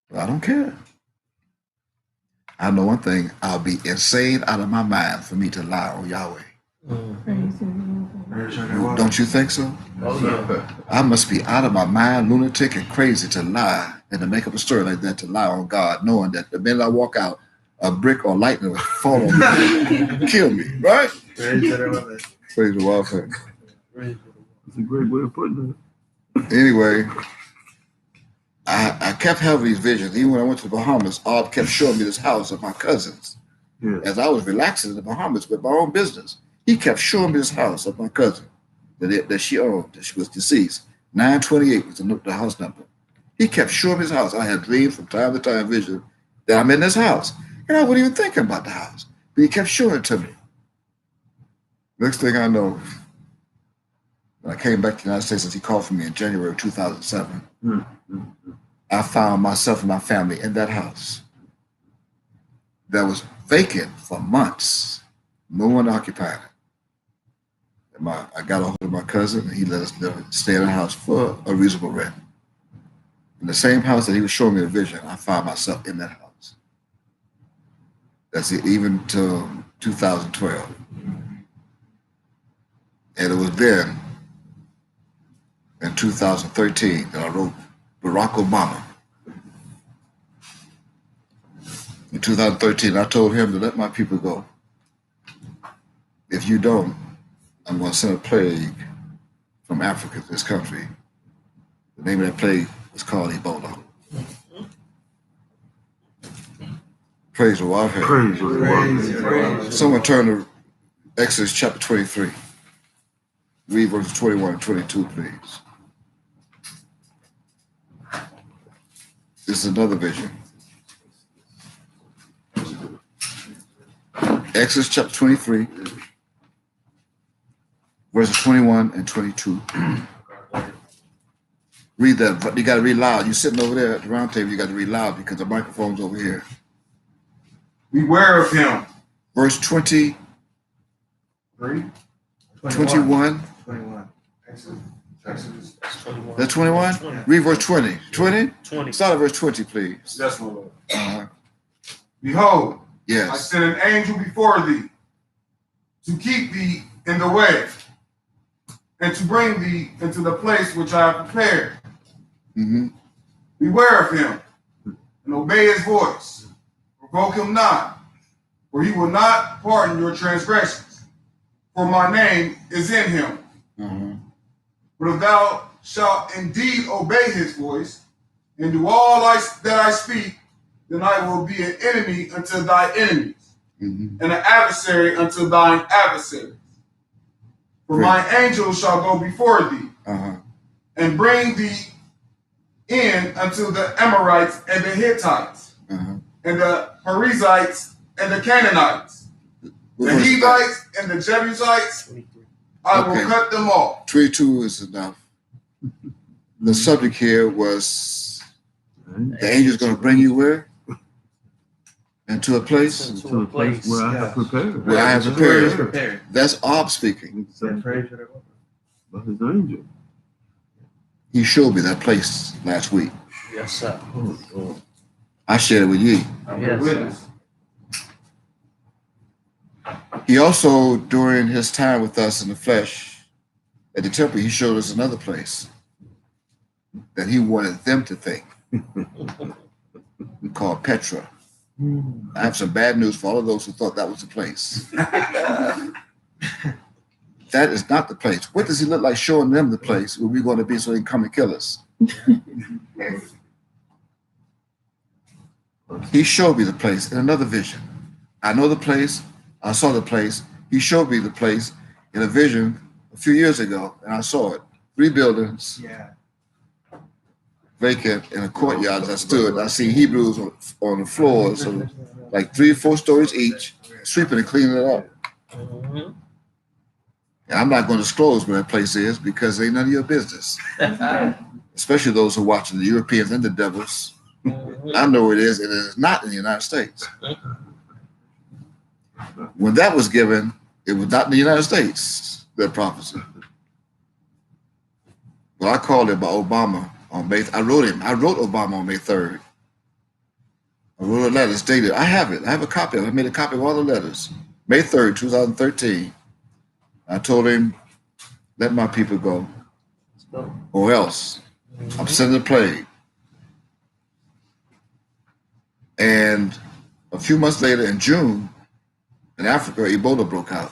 But I don't care. I know one thing, I'll be insane out of my mind for me to lie on Yahweh. Don't you think so? Oh, yeah. I must be out of my mind, lunatic and crazy to lie and to make up a story like that, to lie on God, knowing that the minute I walk out, a brick or lightning will fall on me and kill me, right? Praise the Lord. That's a great way of putting Anyway, I kept having these visions. Even when I went to the Bahamas, Art kept showing me this house of my cousins. it. Yeah. As I was relaxing in the Bahamas with my own business, he kept showing me this house of my cousin that she owned, that she was deceased. 928 was the house number. He kept showing me his house. I had dreams from time to time, vision that I'm in this house. And I wasn't even thinking about the house. But he kept showing it to me. Next thing I know, when I came back to the United States, as he called for me in January of 2007, I found myself and my family in that house that was vacant for months. No one occupied it. I got a hold of my cousin, and he let us stay in the house for a reasonable rent. In the same house that he was showing me the vision, I found myself in that house. That's it, even till 2012. And it was then, in 2013, that I wrote Barack Obama. In 2013, I told him to let my people go. If you don't, I'm going to send a plague from Africa to this country. The name of that plague was called Ebola. Praise the Lord. Praise the Lord. Someone turn to Exodus chapter 23. Read verses 21 and 22, please. This is another vision. Exodus chapter 23, verses 21 and 22. Read that, but you got to read loud. You're sitting over there at the round table, you got to read loud because the microphone's over here. Beware of him. Verse 20, 21. 21. Exodus 21. That's 21? 20. Read verse 20. 20? 20. Start at verse 20, please. Yes, my Lord. Uh-huh. Behold, I Yes. send an angel before thee to keep thee in the way and to bring thee into the place which I have prepared. Mm-hmm. Beware of him and obey his voice. Provoke him not, for he will not pardon your transgressions. For my name is in him. Uh-huh. But if thou shalt indeed obey his voice and do all that I speak, then I will be an enemy unto thy enemies, Mm-hmm. and an adversary unto thine adversaries. For Great. my angel shall go before thee, Uh-huh. and bring thee in unto the Amorites and the Hittites, Uh-huh. and the Perizzites and the Canaanites, the Verse- Hivites and the Jebusites. 23. I Okay. will cut them off. 22 is enough. The subject here was the angel's going to bring you where? Into a place To a place where I have prepared. where I have Where is prepared. prepared. That's Ob speaking. But his angel. He showed me that place last week. Yes, sir. I shared it with you. Yes, sir. He also, during his time with us in the flesh at the temple, he showed us another place that he wanted them to think, called Petra. I have some bad news for all of those who thought that was the place. That is not the place. What does he look like showing them the place where we're going to be so they can come and kill us? He showed me the place in another vision. I know the place. I saw the place. He showed me the place in a vision a few years ago, and I saw it. 3 buildings, Yeah. vacant in a courtyard as I stood. I see Hebrews on the floors, so like 3 or 4 stories each, sweeping and cleaning it up. Mhm. And I'm not going to disclose where that place is because it ain't none of your business, especially those who are watching, the Europeans and the devils. I know where it is, and it is not in the United States. When that was given, it was not in the United States, that prophecy. But I called it by Obama on May. I wrote Obama on May 3rd. I wrote a letter. It's dated. I have it. I have a copy of it. I made a copy of all the letters. May 3rd, 2013. I told him, let my people go, or else I'm sending a plague. And a few months later, in June, in Africa, Ebola broke out.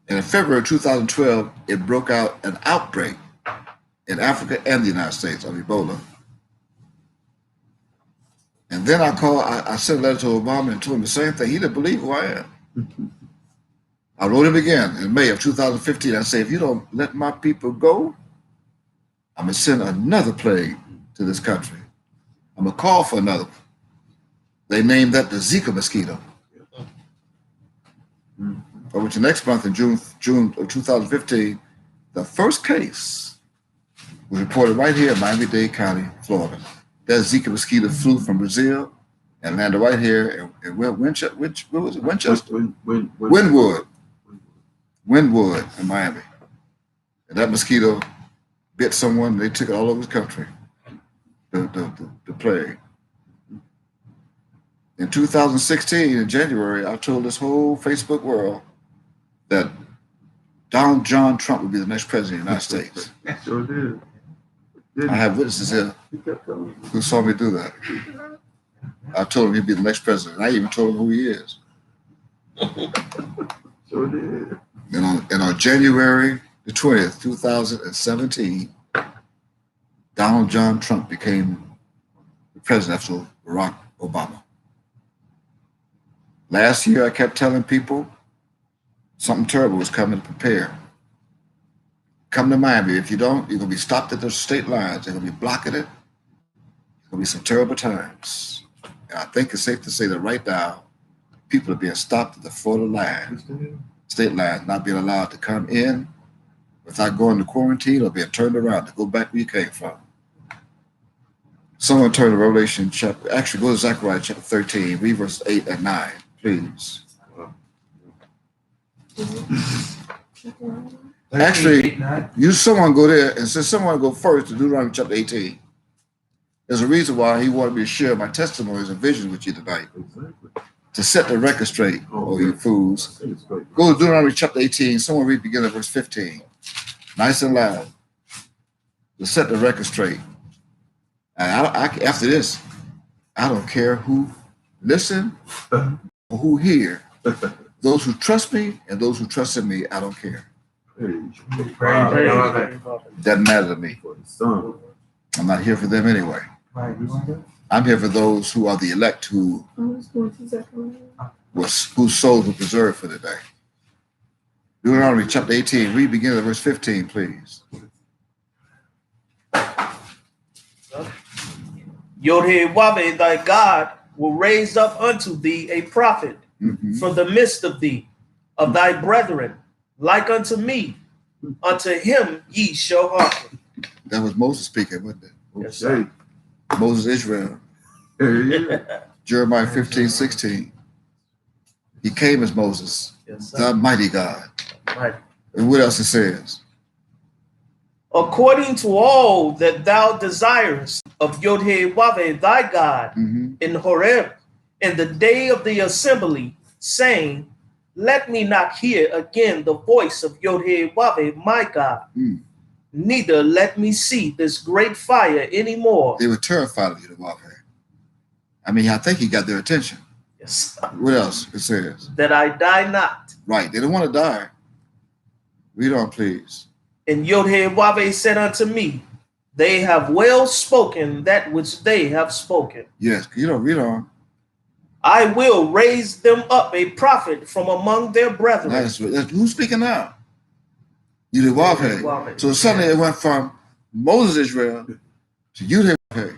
And in February 2012, it broke out an outbreak in Africa and the United States of Ebola. And then I sent a letter to Obama and told him the same thing. He didn't believe who I am. I wrote him again in May of 2015. I said, if you don't let my people go, I'm going to send another plague to this country. I'm going to call for another one. They named that the Zika mosquito. Over the next month, in June of 2015, the first case was reported right here in Miami-Dade County, Florida. That Zika mosquito flew from Brazil and landed right here in Winchester. Where was it? Winchester? Wynwood in Miami. And that mosquito bit someone, and they took it all over the country, the plague. In 2016, in January, I told this whole Facebook world that Donald John Trump would be the next president of the United States. Sure did. I have witnesses here who saw me do that. I told him he'd be the next president. I even told him who he is. Sure did. And on January the 20th, 2017, Donald John Trump became the president after Barack Obama. Last year, I kept telling people something terrible was coming to prepare. Come to Miami. If you don't, you're going to be stopped at the state lines. They're going to be blocking it. It's going to be some terrible times. And I think it's safe to say that right now, people are being stopped at the Florida line, state line, not being allowed to come in without going to quarantine or being turned around to go back where you came from. Someone turn to Revelation chapter, actually go to Zechariah chapter 13, read verses 8 and 9, please. Actually, someone go there, and since someone go first to Deuteronomy chapter 18, there's a reason why he wanted me to share my testimonies and visions with you tonight. Exactly. To set the record straight, you fools. Go to Deuteronomy chapter 18, someone read beginning at verse 15. Nice and loud. To set the record straight. And after this, I don't care who listen or who hear. Those who trust me and those who trust in me, I don't care. Doesn't matter to me. I'm not here for them anyway. I'm here for those who are the elect whose souls were preserved for the day. Deuteronomy chapter 18, read beginning at verse 15, please. Yod-Heh-Wav-Heh, thy God, will raise up unto thee a prophet from the midst of thee, of thy brethren, like unto me. Unto him ye shall hearken. That was Moses speaking, wasn't it? Yes, sir. Moses, Israel. Jeremiah 15, 16. He came as Moses, Yes, the mighty God. Right. And what else it says? According to all that thou desirest of Yod-Heh-Wav-Heh, thy God, in Horeb, in the day of the assembly, saying, let me not hear again the voice of Yod-Heh-Wav-Heh, my God, neither let me see this great fire anymore. They were terrified of Yod-Heh-Wav-Heh. I mean, I think he got their attention. Yes. What else it says? That I die not. Right, they don't want to die. Read on, please. And Yod-Heh-Wav-Heh said unto me, they have well spoken that which they have spoken. Yes, read on. I will raise them up a prophet from among their brethren. That's who's speaking now? Yod-Heh-Wav-Heh. So suddenly it went from Moses, Israel, to Yod-Heh-Wav-Heh.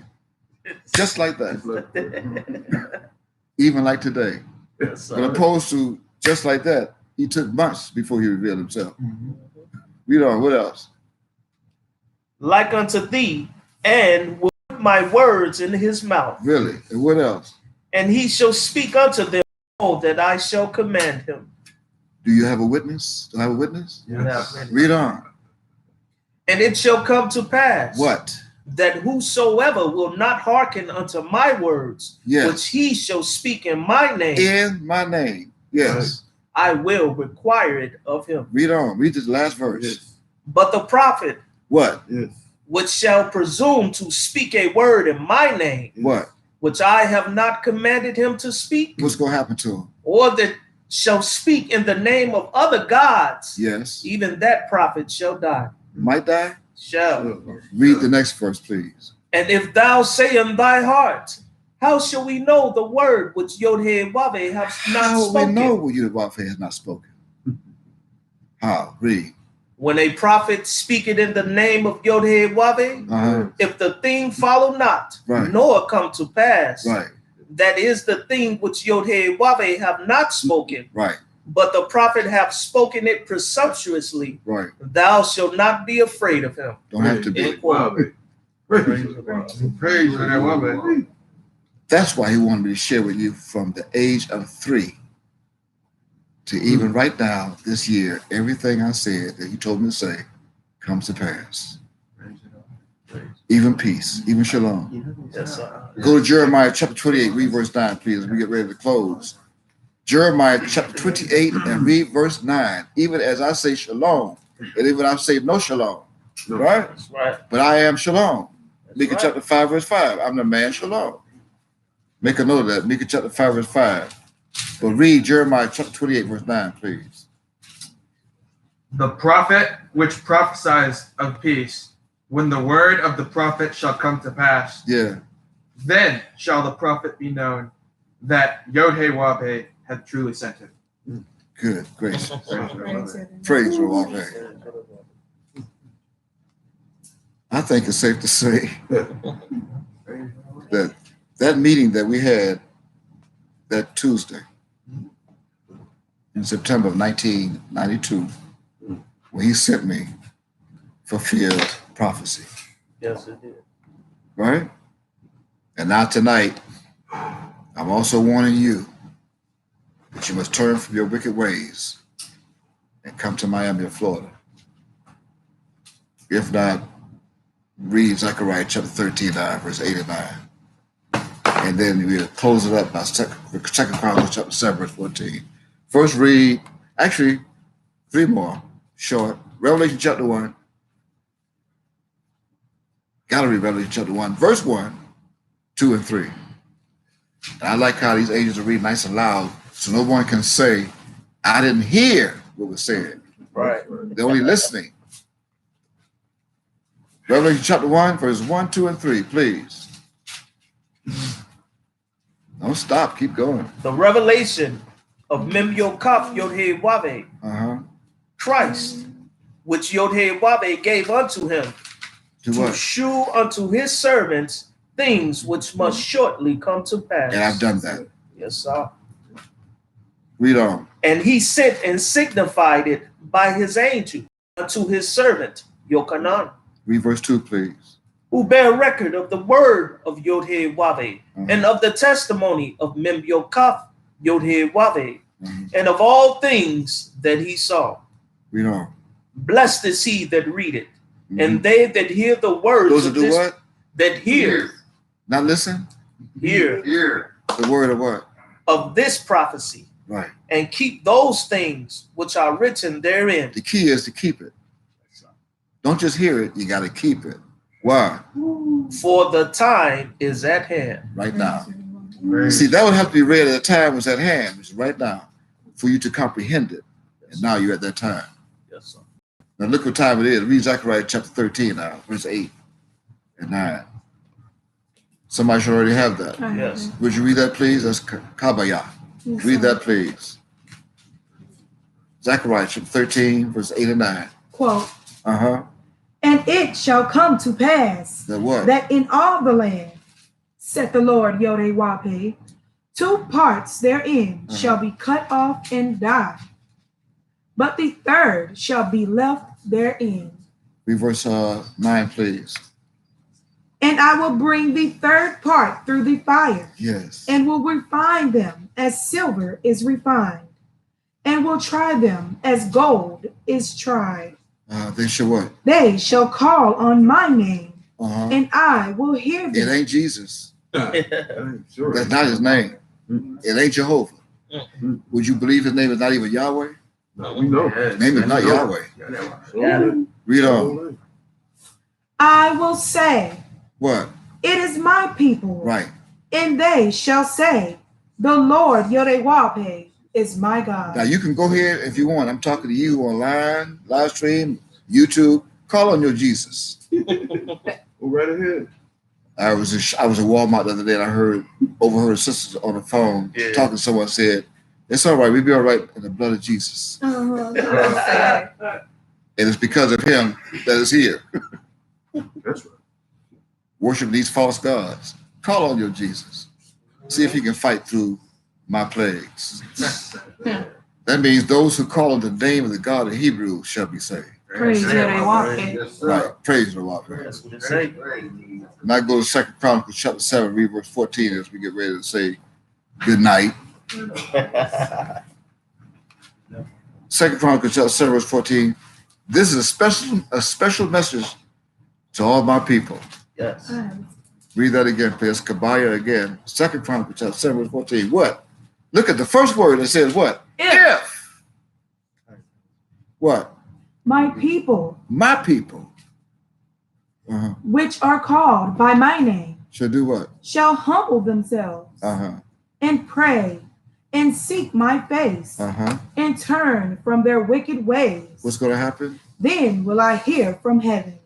Just like that. Even like today. Yes, but opposed to just like that, he took months before he revealed himself. Read on, what else? Like unto thee, and will put my words in his mouth. Really? And what else? And he shall speak unto them all that I shall command him. Do you have a witness? Do I have a witness? Yes. Read on. And it shall come to pass. What? That whosoever will not hearken unto my words, Yes. which he shall speak in my name, In my name. Yes. I will require it of him. Read on. Read this last verse. Yes. But the prophet, What? Yes. which shall presume to speak a word in my name, What? which I have not commanded him to speak, What's going to happen to him? or that shall speak in the name of other gods, Yes. even that prophet shall die. Might die? Shall. Read the next verse, please. And if thou say in thy heart, how shall we know the word which Yod-Heh-Wav-Heh has not How will we spoken? know what Yod-Heh has not spoken? How? Read. When a prophet speaketh in the name of Yod-Heh-Wav-Heh, if the thing follow not, Right. nor come to pass, Right. that is the thing which Yod-Heh-Wav-Heh have not spoken, Right. but the prophet have spoken it presumptuously, Right. thou shalt not be afraid of him. Don't have to be. End quote. Praise for that woman. That's why he wanted me to share with you from the age of 3 to even right now this year, everything I said that he told me to say comes to pass. Even peace, even shalom. Yes, sir. Go to Jeremiah chapter 28, read verse 9, please, as we get ready to close. Jeremiah chapter 28 and read verse 9. Even as I say shalom, and even I say no shalom, right? That's right. But I am shalom. That's Micah right. chapter 5, verse 5. I'm the man shalom. Make a note of that. Micah chapter 5, verse 5. But read Jeremiah chapter 28, verse 9, please. The prophet which prophesies of peace, when the word of the prophet shall come to pass, Yeah. then shall the prophet be known that Yod-Heh-Wav-Heh hath truly sent him. Good. Gracious. Praise Praise the Lord. I think it's safe to say that that meeting that we had that Tuesday in September of 1992, when he sent me, fulfilled prophecy, Yes, it did. right? And now tonight, I'm also warning you that you must turn from your wicked ways and come to Miami or Florida. If not, read Zechariah chapter 13, verse 8 and 9. And then we'll close it up by Second Chronicles chapter 7, verse 14. First read, actually, 3 more, short. Revelation chapter 1. Gotta read Revelation chapter 1, verse 1, 2, and 3. And I like how these angels are reading nice and loud, so no one can say, I didn't hear what was said. Right. They're only listening. Revelation chapter 1, verse 1, 2, and 3, please. Don't stop, keep going. The revelation of Mem Yokaf Yod-Heh-Wav-Heh, Uh-huh. Christ, which Yod-Heh-Wav-Heh gave unto him, To to what? shew unto his servants things which must shortly come to pass. And I've done that. Yes, sir. Read on. And he sent and signified it by his angel unto his servant Yochanan, Read verse 2, please. who bear record of the word of Yod-Heh-Wav-Heh, and of the testimony of Mem Yokaf Yod-Heh-Wav-Heh, and of all things that he saw. Read on. Blessed is he that readeth, and they that hear the words Those of that do this, what? that hear, Not listen? hear Here. The word of what? of this prophecy, Right. and keep those things which are written therein. The key is to keep it. Don't just hear it, you got to keep it. Why? For the time is at hand. Right now. See, that would have to be read at the time was at hand, which is right now, for you to comprehend it. And now you're at that time. Yes, sir. Now look what time it is. Read Zechariah chapter 13 now, verse 8 and 9. Somebody should already have that. Yes. Would you read that, please? That's Kabbalah. Read that, please. Zechariah chapter 13, verse 8 and 9. Quote, Uh-huh. and it shall come to pass That what? that in all the land, saith the Lord Yod-Heh-Wav-Heh, 2 parts therein shall be cut off and die, but the third shall be left therein. Read verse 9, please. And I will bring the third part through the fire, Yes. and will refine them as silver is refined, and will try them as gold is tried. They shall what? They shall call on my name, Uh-huh. and I will hear It them. ain't Jesus. Sure. That's not his name. It ain't Jehovah. Would you believe his name is not even Yahweh? No, we know. His name is not Yahweh. Yeah. Read on. I will say, What? it is my people. Right. And they shall say, the Lord Yodewape is my God. Now you can go ahead if you want. I'm talking to you online, live stream, YouTube. Call on your Jesus. Go right ahead. I was at Walmart the other day and I overheard sisters on the phone talking to someone said, it's all right, we'll be all right in the blood of Jesus. Uh-huh. And it's because of him that is here. That's right. Worship these false gods. Call on your Jesus. See if he can fight through my plagues. That means those who call on the name of the God of Hebrew shall be saved. Praise Yodewape. Yes, Right. sir. Praise the Lord. That's what it say. And I go to 2 Chronicles chapter 7, read verse 14 as we get ready to say good night. 2 Chronicles chapter 7, verse 14. This is a special message to all my people. Yes. Read that again, please. Kabaya again. 2 Chronicles chapter 7, verse 14. What? Look at the first word that says what? If. What? My people, My people. Uh-huh. which are called by my name, Should do what? shall humble themselves Uh-huh. and pray and seek my face Uh-huh. and turn from their wicked ways. What's going to happen? Then will I hear from heaven.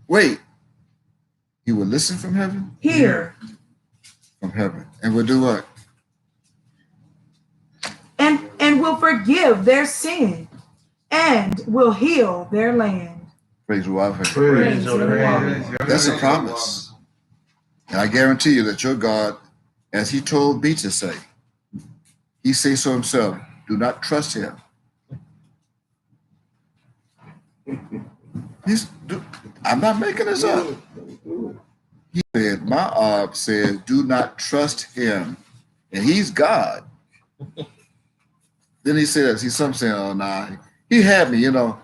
Wait. He will listen from heaven? Hear From heaven. And will do what? and will forgive their sin and will heal their land. Praise the Lord. Praise. That's a promise. And I guarantee you that your God, as he told me to say, he says so himself, do not trust him. I'm not making this up. He said, my Ab says, do not trust him. And he's God. Then he says, some saying, oh, nah, he had me, you know.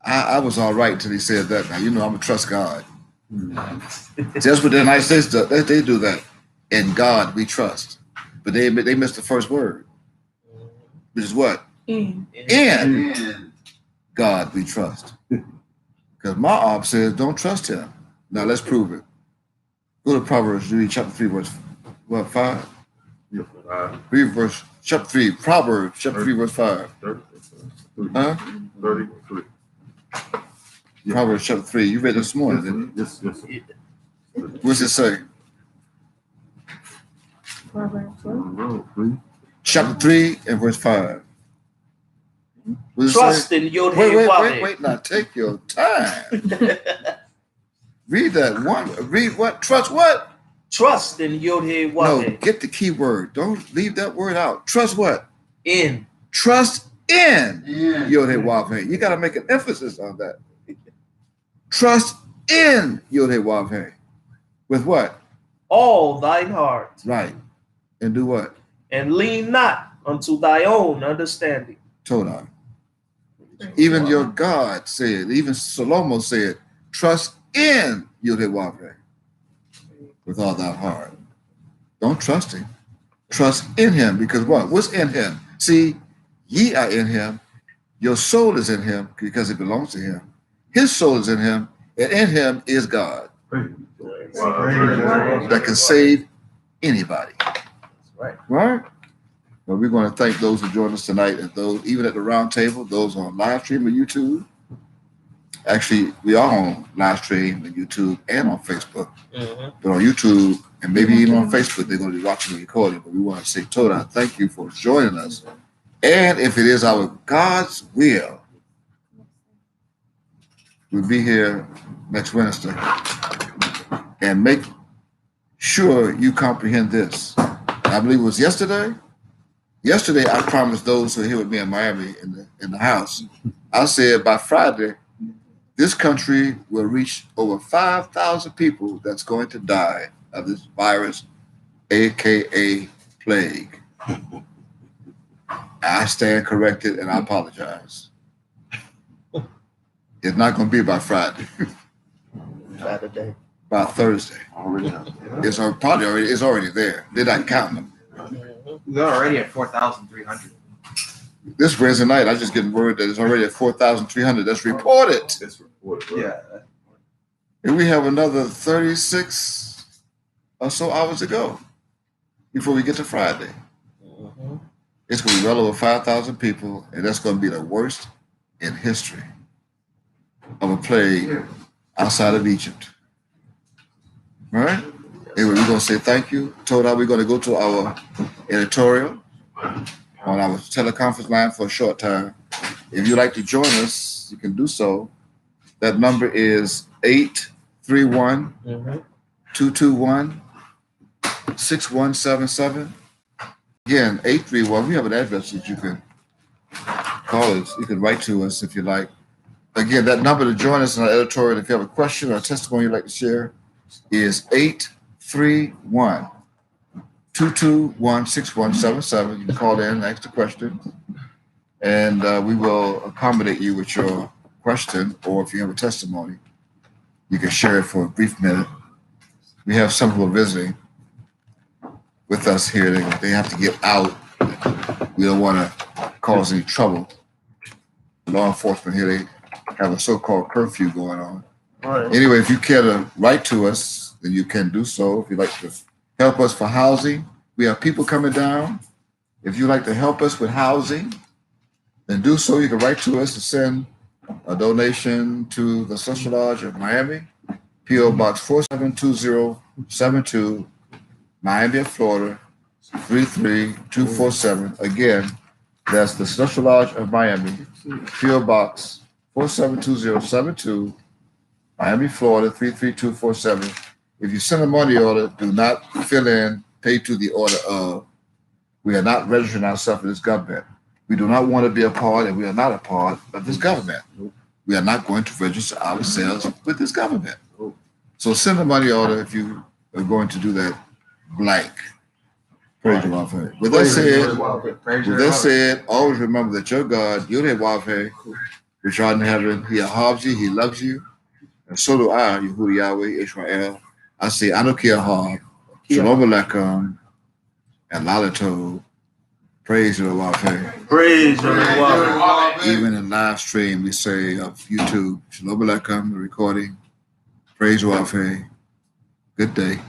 I was all right until he said that. Now, you know, I'm going to trust God. That's what the United States do. They do that. In God we trust. But they missed the first word, which is what? In God we trust. Because my op says, don't trust him. Now, let's prove it. Go to Proverbs, read chapter 3, verse, what, 5? Read verse, chapter 3, Proverbs, chapter 3, verse 5. 33. Huh? 33. Proverbs chapter 3. You read this morning, didn't you? Yes, yes. What's it say? Chapter 3 and verse 5. What's it Trust say? in Yod Wait. Now take your time. Read that one. Read what? Trust what? Trust in Yod No, get the key word. Don't leave that word out. Trust what? In. Trust in Yod-Heh-Wav-Heh. You got to make an emphasis on that. Trust in Yod-Heh-Wav-Heh. With what? All thine heart. Right. And do what? And lean not unto thy own understanding. Torah. Even your God said, even Solomon said, trust in Yod-Heh-Wav-Heh with all thy heart. Don't trust him. Trust in him, because what? What's in him? See, ye are in him. Your soul is in him because it belongs to him. His soul is in him, and in him is God that can save anybody. Right. Right? Well, we're going to thank those who joined us tonight, and those even at the round table, those on live stream on YouTube. Actually, we are on live stream on YouTube and on Facebook. But on YouTube and maybe even on Facebook, they're going to be watching the recording. But we want to say, Toda, thank you for joining us. And if it is our God's will, we'll be here next Wednesday. And make sure you comprehend this. I believe it was yesterday. Yesterday, I promised those who are here with me in Miami in the house, I said by Friday, this country will reach over 5,000 people that's going to die of this virus, AKA plague. I stand corrected and I apologize. It's not going to be by Friday, Saturday. by Thursday. Already out there. It's already there. They're not counting them. We're already at 4,300. This Wednesday night, I just getting word that it's already at 4,300. That's reported. It's reported. Right? Yeah. And we have another 36 or so hours to go before we get to Friday. It's going to be well over 5,000 people, and that's going to be the worst in history of a plague outside of Egypt. All right? Anyway, we're going to say thank you. Toda, we're going to go to our editorial on our teleconference line for a short time. If you'd like to join us, you can do so. That number is 831-221-6177. Again, 831. We have an address that you can call us. You can write to us if you like. Again, that number to join us in our editorial, if you have a question or a testimony you'd like to share, is 831-221-6177. You can call in and ask the question, and we will accommodate you with your question, or if you have a testimony, you can share it for a brief minute. We have some people visiting with us here. They have to get out. We don't want to cause any trouble. Law enforcement here, they have a so-called curfew going on. Right. Anyway, if you care to write to us, then you can do so. If you'd like to help us for housing, we have people coming down. If you'd like to help us with housing, then do so. You can write to us and send a donation to the Central Lodge of Miami, P.O. Box 472072, Miami, Florida, 33247. Again, that's the Central Lodge of Miami, P.O. Box 472072, Miami, Florida, 33247. If you send a money order, do not fill in, pay to the order of. We are not registering ourselves with this government. We do not want to be a part, and we are not a part of this government. We are not going to register ourselves with this government. So send a money order if you are going to do that blank. Praise the Lord. With that said, always remember that your God, Yod-Heh-Wav-Heh, which art in heaven, He loves you, He loves you, and so do I, Yehuda Yahweh Israel. I say, Anoki Ahab, Shalom Aleichem, and Lalato. Praise Yod-Heh-Wav-Heh. Praise Yod-Heh-Wav-Heh. Even in live stream, we say of YouTube, Shalom Aleichem, the recording. Praise Yod-Heh-Wav-Heh. Good day.